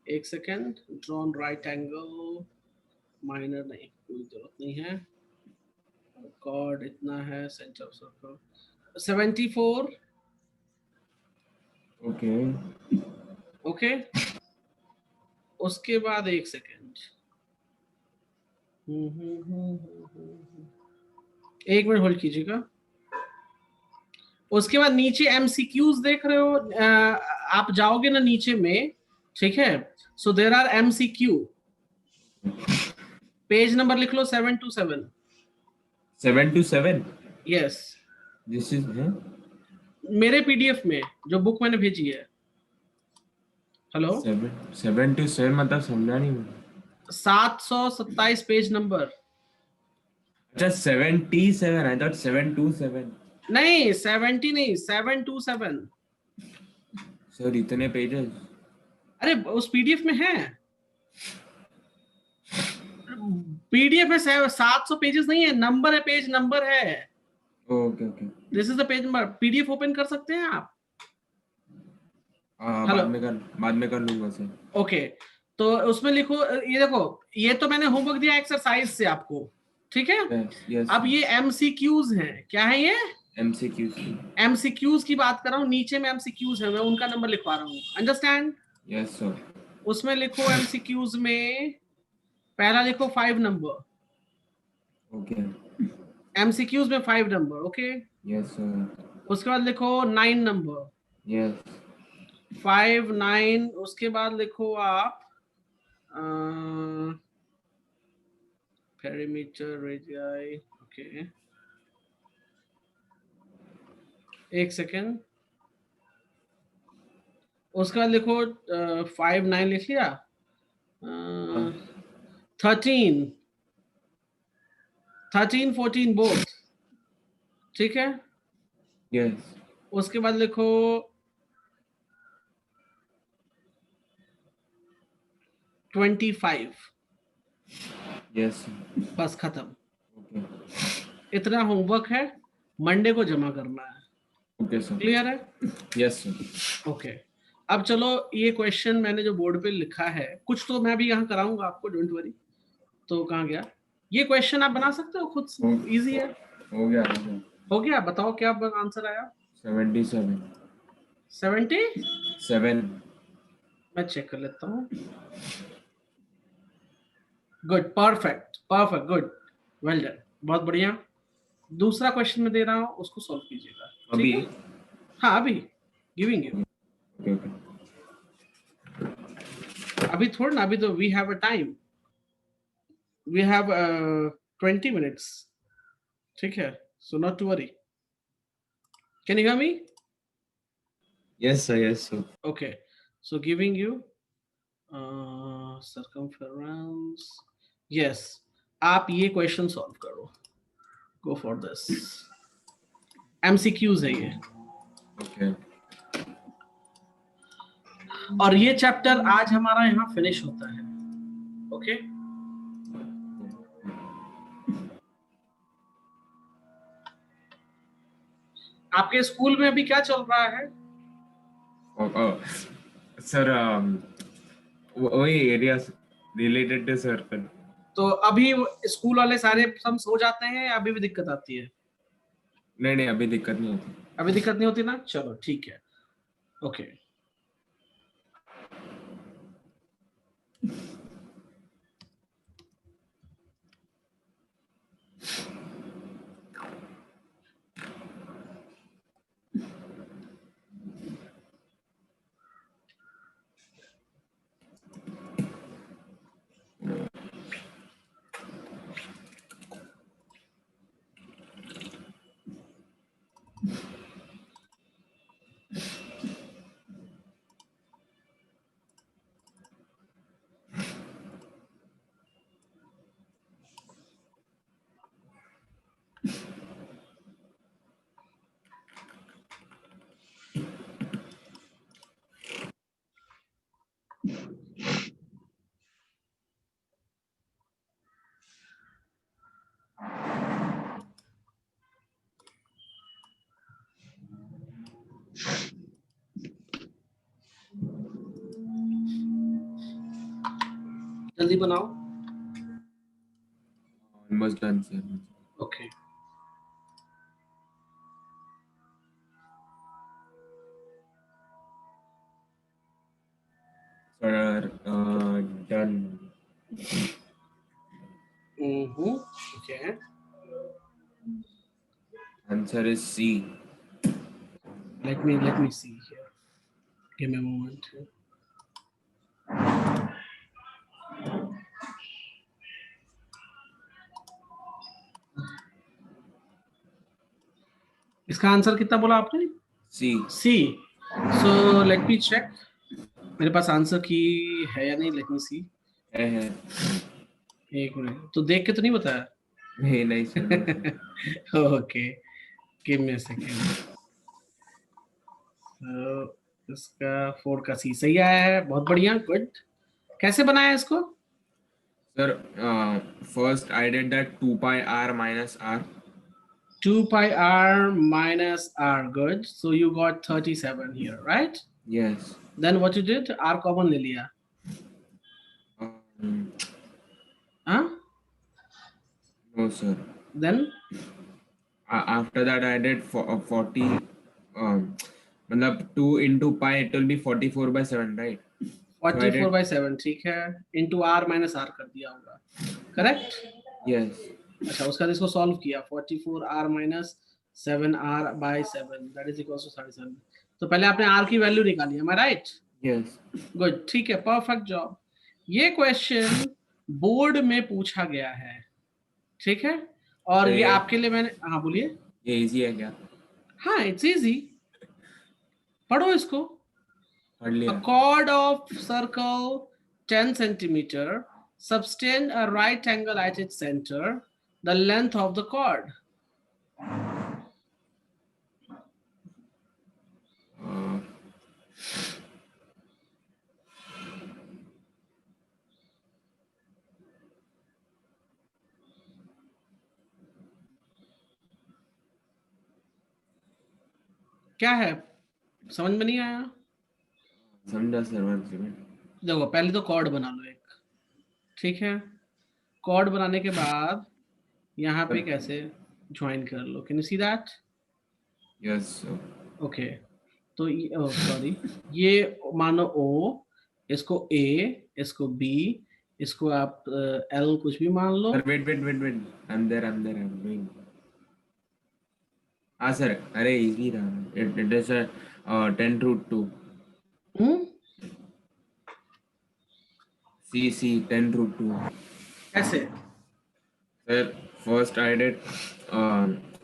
एक second, drawn right angle, minor नहीं, कोई जरूरत नहीं है, कॉर्ड इतना है, centre of circle 74, Okay. Okay. उसके बाद एक सेकेंड, एक मिनट होल्ड कीजिएगा। उसके बाद नीचे एमसीक्यूज देख रहे हो, आप जाओगे ना नीचे में, ठीक है, so there are MCQ, page number लिख लो 727। 7 to 7. यस, This is मेरे पीडीएफ में जो बुक मैंने भेजी है। हेलो, 7 to 7 मतलब समझा नहीं मुझे। 727 पेज नंबर। अच्छा 77, I thought 7 to 7. नहीं 70 नहीं, 727। सर इतने पेजेस? अरे उस पीडीएफ में है, पीडीएफ में 700 पेजेस नहीं है, नंबर है, पेज नंबर है। Okay okay. This is the page number, PDF open कर सकते हैं आप? बाद में कर लूंगा सर। ओके, तो उसमें लिखो, ये देखो, ये तो मैंने होमवर्क दिया एक्सरसाइज से आपको, ठीक है। yes, अब ये एमसीक्यूज हैं, क्या है ये? एमसीक्यूज की बात कर रहा हूँ, नीचे में एमसीक्यूज है, मैं उनका नंबर लिखवा रहा हूँ, अंडरस्टैंड? Yes sir. उसमें लिखो एमसीक्यूज में पहला लिखो 5 नंबर, ओके। एमसीक्यूज में 5 नंबर, ओके। Yes sir. उसके बाद लिखो 9 नंबर, यस 5 9, उसके बाद लिखो आप पेरीमीटर रेडियाई, ओके, एक सेकेंड। उसके बाद लिखो 5 9 लिख लिया, 13 14 बोथ, ठीक है। यस उसके बाद लिखो 25, यस बस खत्म। ओके इतना होमवर्क है, मंडे को जमा करना है, ओके सर। क्लियर है? Yes sir. ओके, अब चलो, ये क्वेश्चन मैंने जो बोर्ड पे लिखा है, कुछ तो मैं भी यहाँ कराऊंगा आपको, डोंट वरी। तो कहाँ गया ये क्वेश्चन? आप बना सकते हो खुद, इजी है। हो गया हो गया, बताओ क्या आंसर आया? 77। 77। मैं चेक कर लेता हूँ। Good, perfect perfect, good, well done, बहुत बढ़िया। दूसरा क्वेश्चन मैं दे रहा हूँ, उसको सॉल्व कीजिएगा, अभी? ठीक है? हाँ अभी, गिविंग यू। Okay okay. अभी थोड़ा ना, अभी तो we have a time, we have 20 minutes, ठीक है, so not to worry. Can you hear me? Yes sir yes sir. Okay, so giving you circumference, yes, आप ये क्वेश्चन सॉल्व करो, गो फॉर दिस, एमसीक्यूज है ये, ओके। और ये चैप्टर आज हमारा यहाँ फिनिश होता है, ओके। आपके स्कूल में अभी क्या चल रहा है? सर वही एरिया रिलेटेड टू सर्कल। तो अभी स्कूल वाले सारे सब सो जाते हैं, अभी भी दिक्कत आती है? नहीं अभी दिक्कत नहीं होती। अभी दिक्कत नहीं होती ना, चलो ठीक है, ओके। जल्दी बनाओ। Almost done, sir. Okay Sir, done. Okay Answer is C. let me see here, give me a moment. इसका आंसर कितना बोला आपने? C. सी। सो लेट मी चेक मेरे पास आंसर की है या नहीं, लेट मी सी। है। एक मिनट, तो देख के तो नहीं बताया? नहीं sir. Okay give me a second. इसका 4 का सी सही आया है, बहुत बढ़िया, गुड। कैसे बनाया इसको? Sir, first I did that 2 pi r minus r. 2 pi r minus r, good. So you got 37 here, right? Yes. Then what you did, r common ले लिया। हाँ? No sir. Then After that I did 40, मतलब 2 into pi, it will be 44 by 7, right? 44 by 7 ठीक है, into r minus r कर दिया होगा, करेक्ट? Yes. अच्छा, उसका इसको सॉल्व किया, 44 r minus 7 r by 7 that is equals to 37। तो पहले आपने r की वैल्यू निकाली, am I right? Yes. Good, ठीक है, परफेक्ट जॉब। ये क्वेश्चन बोर्ड में पूछा गया है, ठीक है, और ये आपके लिए मैंने, हाँ बोलिए। ये इजी है क्या? हाँ इट्स इजी, पढ़ो इसको। पढ़ लिया। A chord of circle 10 centimeter subtend a right angle at its center, the length of the chord। क्या है, समझ में नहीं आया? समझा सर, 1 सेकंड। देखो पहले तो कॉर्ड बना लो एक, ठीक है, कॉर्ड बनाने के बाद यहाँ पे कैसे ज्वाइन कर लो, can you see that? Yes sir. Okay, तो सॉरी, ये मानो ओ, इसको ए, इसको बी, इसको आप एल कुछ भी मान लो। वेट अंदर आई एम डूइंग। हाँ सर, अरे इजी रहा, it is 10 root 2। See 10 root 2। कैसे? Sir first I did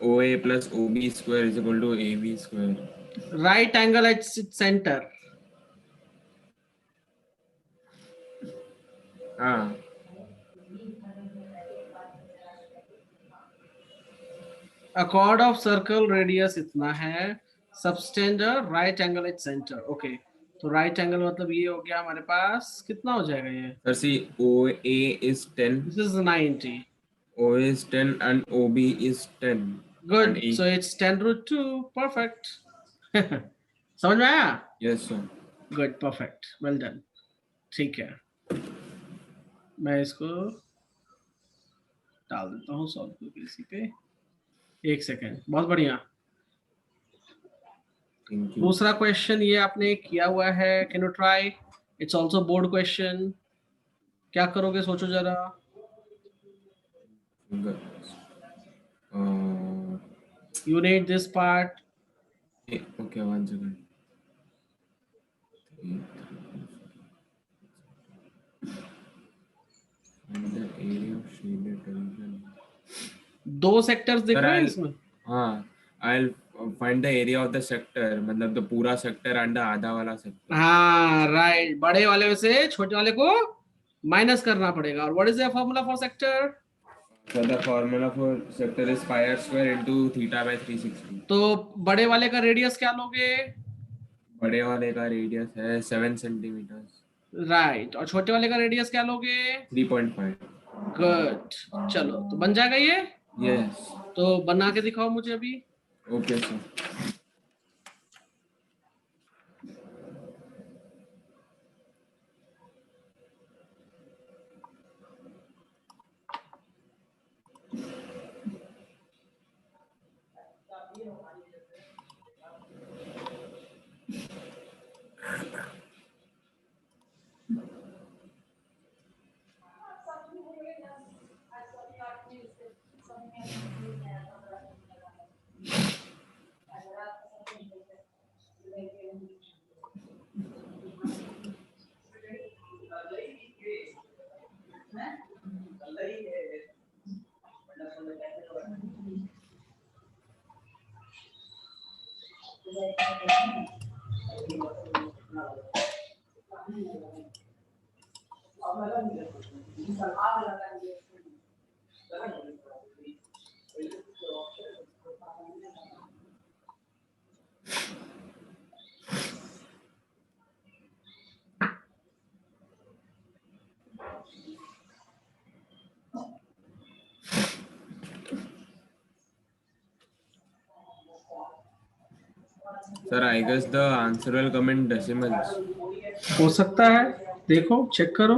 OA plus OB square is equal to AB square. Right angle at centre. हाँ। A chord of circle radius इतना है, subtend right angle at centre. Okay, तो राइट एंगल मतलब ये हो गया हमारे पास, कितना हो जाएगा ये? Sir see OA is 10, this is 90। OA is 10 and OB is 10 good, and E। So it's 10 root 2, perfect. समझ में आया? Yes sir. Good, perfect, well done. ठीक है, मैं इसको डाल देता हूँ सॉल्व करके इसी पे, एक सेकेंड, बहुत बढ़िया। दूसरा क्वेश्चन ये आपने किया हुआ है, can you try, it's also board question. क्या करोगे सोचो जरा। You need this part. Okay, 1 second. And the area of shaded region. 2 sectors दिख रहे हैं इसमें। हाँ, I'll find the area of the sector, मतलब तो पूरा सेक्टर एंड आधा वाला सेक्टर। हाँ राइट, बड़े वाले में से छोटे वाले को माइनस करना पड़ेगा। और what is the formula for sector? So the formula for sector is pi r square into theta by 360. तो बड़े वाले का रेडियस क्या लोगे? बड़े वाले का रेडियस है 7 सेंटीमीटर। राइट, और छोटे वाले का रेडियस क्या लोगे? 3.5। गुड, चलो तो बन जाएगा ये। यस। तो बना के दिखाओ मुझे अभी। Okay sir. Sir, I guess the answer will come in decimals. हो सकता है, देखो चेक करो.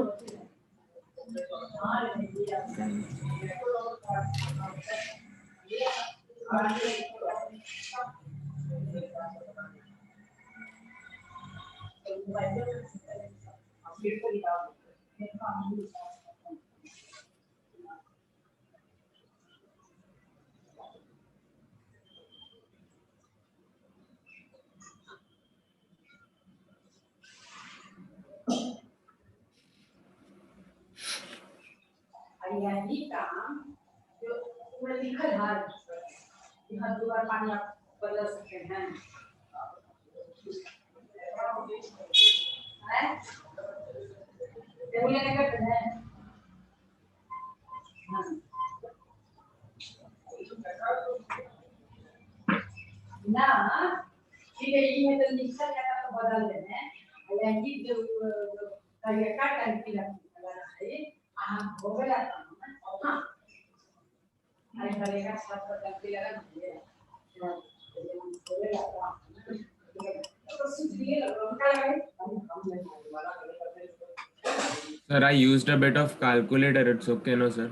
Sir, I used a bit of calculator. It's okay, no, sir?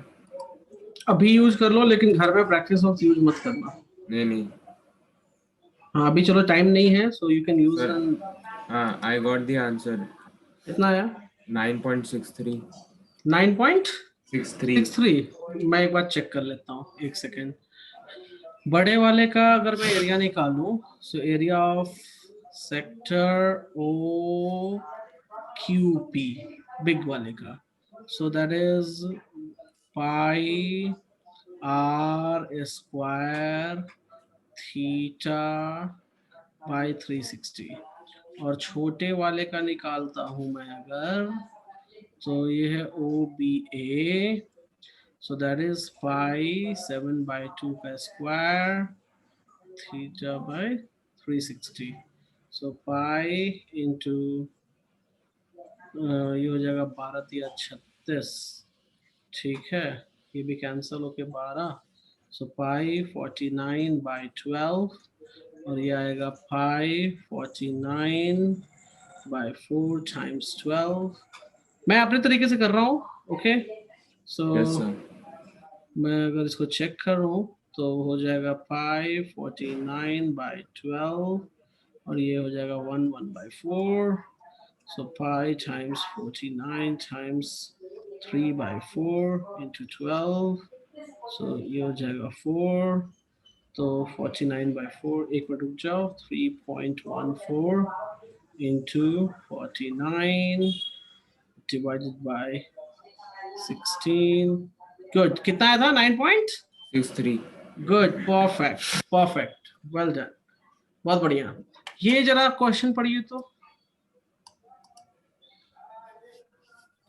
अभी यूज कर लो, लेकिन घर में प्रैक्टिस वक्त यूज मत करना. नहीं. हाँ, अभी चलो टाइम नहीं है, सो यू कैन यूज. हाँ, I got the answer. कितना आया? 9.63. 9.63. मैं एक बार चेक कर लेता हूँ, एक सेकेंड. बड़े वाले का अगर मैं एरिया निकालूं, so area of sector O Q P, big वाले का, so that is pi r square theta by 360. और छोटे वाले का निकालता हूं मैं अगर, तो ये है O B A, so that is pi 7/2 का square theta by 360. so pi into ये हो जाएगा 12 या 36. ठीक है, ये भी कैंसिल होके 12. so pi 49/12 और ये आएगा pi 49/4 times 12. मैं अपने तरीके से कर रहा हूँ. ओके, सो Yes, sir. मैं अगर इसको चेक करूं तो हो जाएगा पाई 49/12 और ये हो जाएगा 1/4. सो पाई टाइम्स 49 टाइम्स 3/4 इंटू 12. सो ये हो जाएगा 4. तो 49/4, एक मिनट रुक जाओ, 3.14 इंटू 49 डिवाइडेड बाय 16. गुड. कितना आया था? 9.63. गुड, परफेक्ट, वेल डन, बहुत बढ़िया. ये जरा क्वेश्चन पढ़िए तो.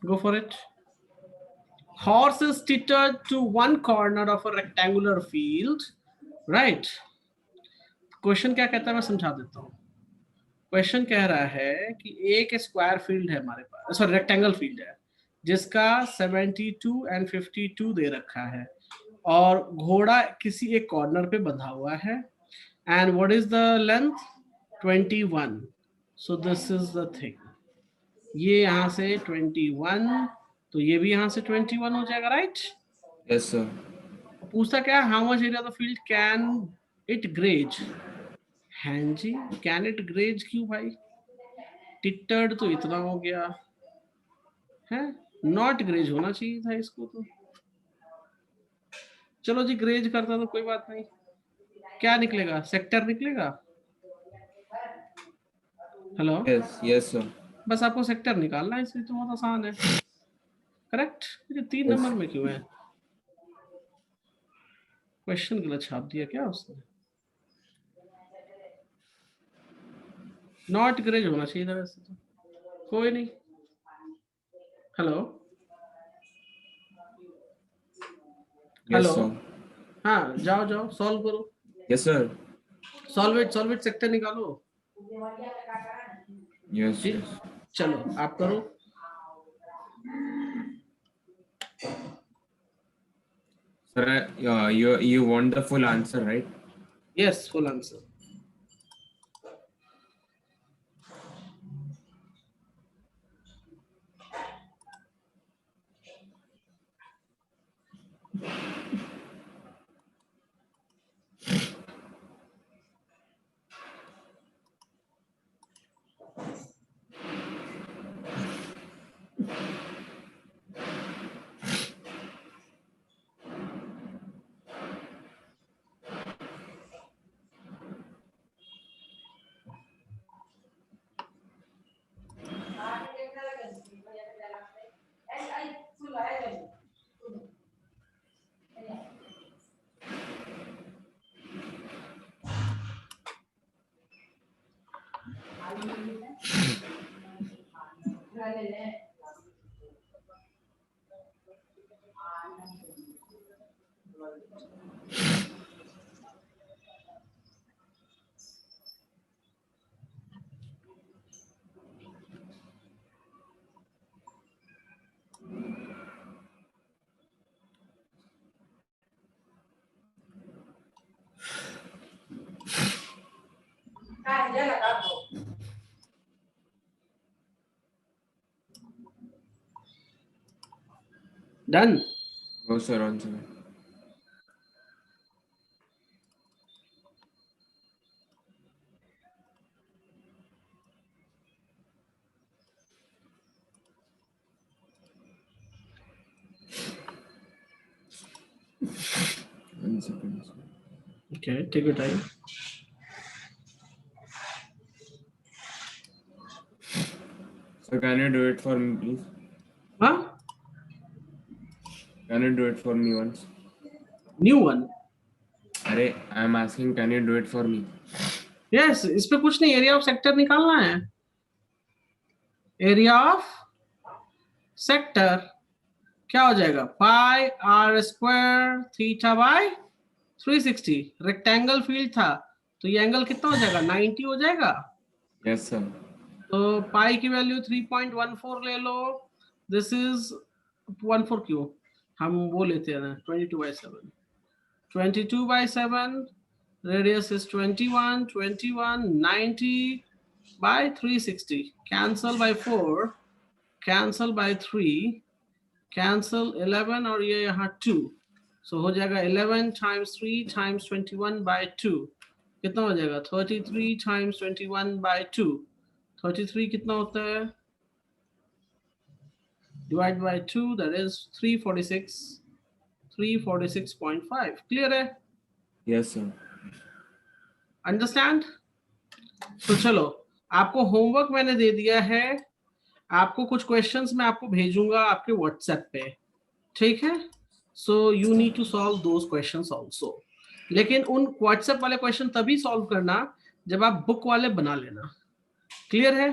Go for it. Horse is tethered to one corner of a rectangular field, right? Question क्या कहता है मैं समझा देता हूँ. क्वेश्चन कह रहा है कि एक स्क्वायर फील्ड है हमारे पास, सॉरी रेक्टेंगल फील्ड है, जिसका 72 and 52 दे रखा है, और घोड़ा किसी एक कॉर्नर पे बंधा हुआ है. And what is the length? 21. So this is the thing. ये यहाँ से 21, तो ये भी यहाँ से 21 हो जाएगा, राइट? Yes, sir. पूछता क्या, how much area of the field can it graze? हाँ जी, कैन इट ग्रेज क्यों भाई? टिटर्ड तो इतना हो गया है, नॉट ग्रेज होना चाहिए था इसको तो. चलो जी, ग्रेज करता तो कोई बात नहीं. क्या निकलेगा? सेक्टर निकलेगा. हेलो. Yes, sir. बस आपको सेक्टर निकालना है, इसलिए तो बहुत आसान है. करेक्ट. ये 3 नंबर में क्यों है? क्वेश्चन गलत छाप दिया क्या उसने? नॉट ग्रेज होना चाहिए था वैसे तो, कोई नहीं। Hello Yes, hello, sir. हाँ जाओ जाओ सॉल्व करो, Yes, sir. Solve it sector निकालो। Yes, जी yes. चलो आप करो। Sir, you want the full answer, right? Yes full answer. Done. No, sir. Answer. 1 second. Sir. Okay take your time. Sir, can you do it for me, please? हाँ Can you do it for me once? New one. अरे, I'm asking, can you do it for me? Yes इस पे कुछ नहीं, एरिया ऑफ सेक्टर निकालना है। एरिया ऑफ सेक्टर क्या हो जाएगा, pi r square theta by 360। Rectangle field था तो ये एंगल कितना हो जाएगा, 90 हो जाएगा। Yes, sir. तो पाई की वैल्यू 3.14 ले लो। दिस इज 14 क्यों, हम वो लेते हैं ना 22/7। 22/7 radius is 21, 21, 90 by 360, cancel by 4, cancel by 3, cancel 11 और ये यहाँ 2, so हो जाएगा 11 times 3 times 21 by 2, कितना हो जाएगा 33 times 21 by 2, 33 कितना होता है divide by 2, that is 346, 346.5। clear है? Yes, sir. अंडरस्टैंड? तो चलो आपको होमवर्क मैंने दे दिया है, आपको कुछ क्वेश्चंस मैं आपको भेजूंगा आपके व्हाट्सएप पे, ठीक है? So you need to solve those questions also, लेकिन उन व्हाट्सएप वाले क्वेश्चन तभी सॉल्व करना जब आप बुक वाले बना लेना। क्लियर है?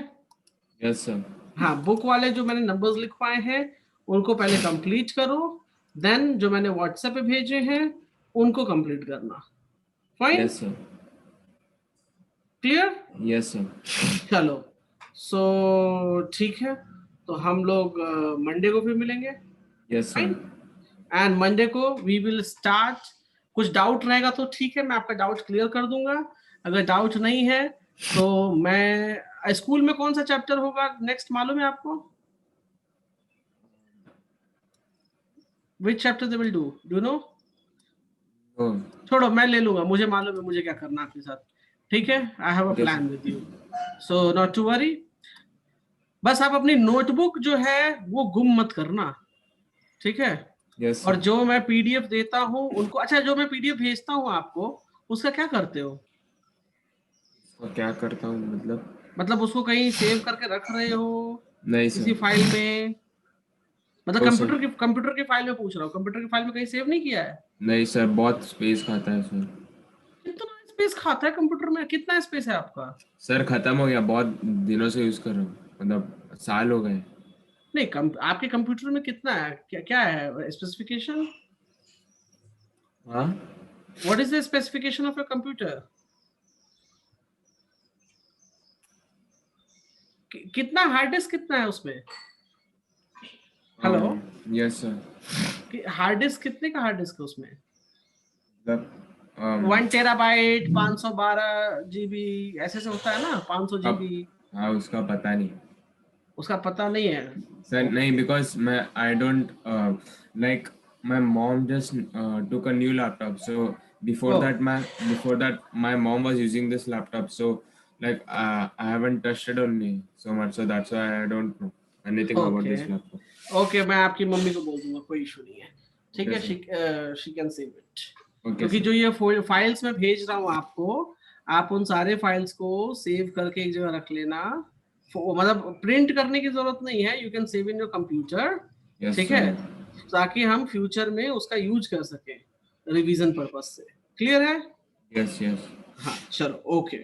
Yes, sir. हाँ बुक वाले जो मैंने नंबर्स लिखवाए हैं उनको पहले कंप्लीट करो, देन जो मैंने व्हाट्सएप पे भेजे हैं उनको कंप्लीट करना। Fine? Yes, sir. Clear? Yes, sir. चलो सो ठीक है, तो हम लोग मंडे को फिर मिलेंगे। Yes, sir. एंड मंडे को वी विल स्टार्ट। कुछ डाउट रहेगा तो ठीक है मैं आपका डाउट क्लियर कर दूंगा, अगर डाउट नहीं है तो मैं स्कूल में कौन सा चैप्टर होगा नेक्स्ट मालूम है आपको? विच chapter they will do you know? Oh, छोड़ो मैं ले लूंगा, मुझे मालूम है मुझे क्या करना आपके साथ, ठीक है? I have a Okay, plan sir. With you, so not to worry. बस आप अपनी नोटबुक जो है वो गुम मत करना, ठीक है? Yes, और sir. जो मैं पीडीएफ देता हूँ उनको, अच्छा जो मैं पीडीएफ भेजता हूँ आपको उसका क्या करते हो? और क्या करता हूँ मतलब? मतलब उसको कहीं सेव करके रख रहे हो नहीं किसी सर, फाइल में? मतलब हो कंप्यूटर की फाइल में पूछ रहा हूँ, कंप्यूटर की फाइल में कहीं सेव नहीं किया है? नहीं सर, बहुत स्पेस खाता है सर। कितना स्पेस खाता है कंप्यूटर में, कितना स्पेस है आपका? सर खत्म हो गया, बहुत दिनों से यूज कर रहा हूँ, मतलब साल हो गए। नहीं, आपके कंप्यूटर में कितना है, क्या क्या है स्पेसिफिकेशन? हाँ। What is the specification of your computer? कितना हार्ड डिस्क कितना है उसमें? Hello, yes sir. Hard disk कितने का हार्ड डिस्क है उसमें? मतलब 1 टेराबाइट, 512 GB, ऐसे से होता है ना, 500 GB? अब हाँ, उसका पता नहीं उसका पता नहीं है? सर। नहीं, ओके। बिकॉज मैं I don't like my mom just took a new laptop, so before oh, that my before that my mom was using this laptop, so like I haven't touched it only so much, so that's why I don't know anything about okay, this laptop. Okay, मैं आपकी मम्मी को बोल दूंगा, कोई इशू नहीं है। ठीक Okay है, sir. She can save it. Okay क्योंकि sir. जो ये फाइल्स मैं भेज रहा हूँ आपको, आप उन सारे फाइल्स को सेव करके एक जगह रख लेना। मतलब प्रिंट करने की जरूरत नहीं है, you can save in your computer. Yes ठीक sir. है, ताकि हम फ्यूचर में उसका यूज कर सके रिवीजन पर्पज से। क्लियर है? Yes, yes. हाँ चलो, ओके,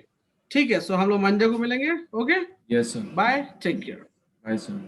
ठीक है, सो हम लोग मंडे को मिलेंगे। Okay, Yes sir. Bye, take care. Bye sir.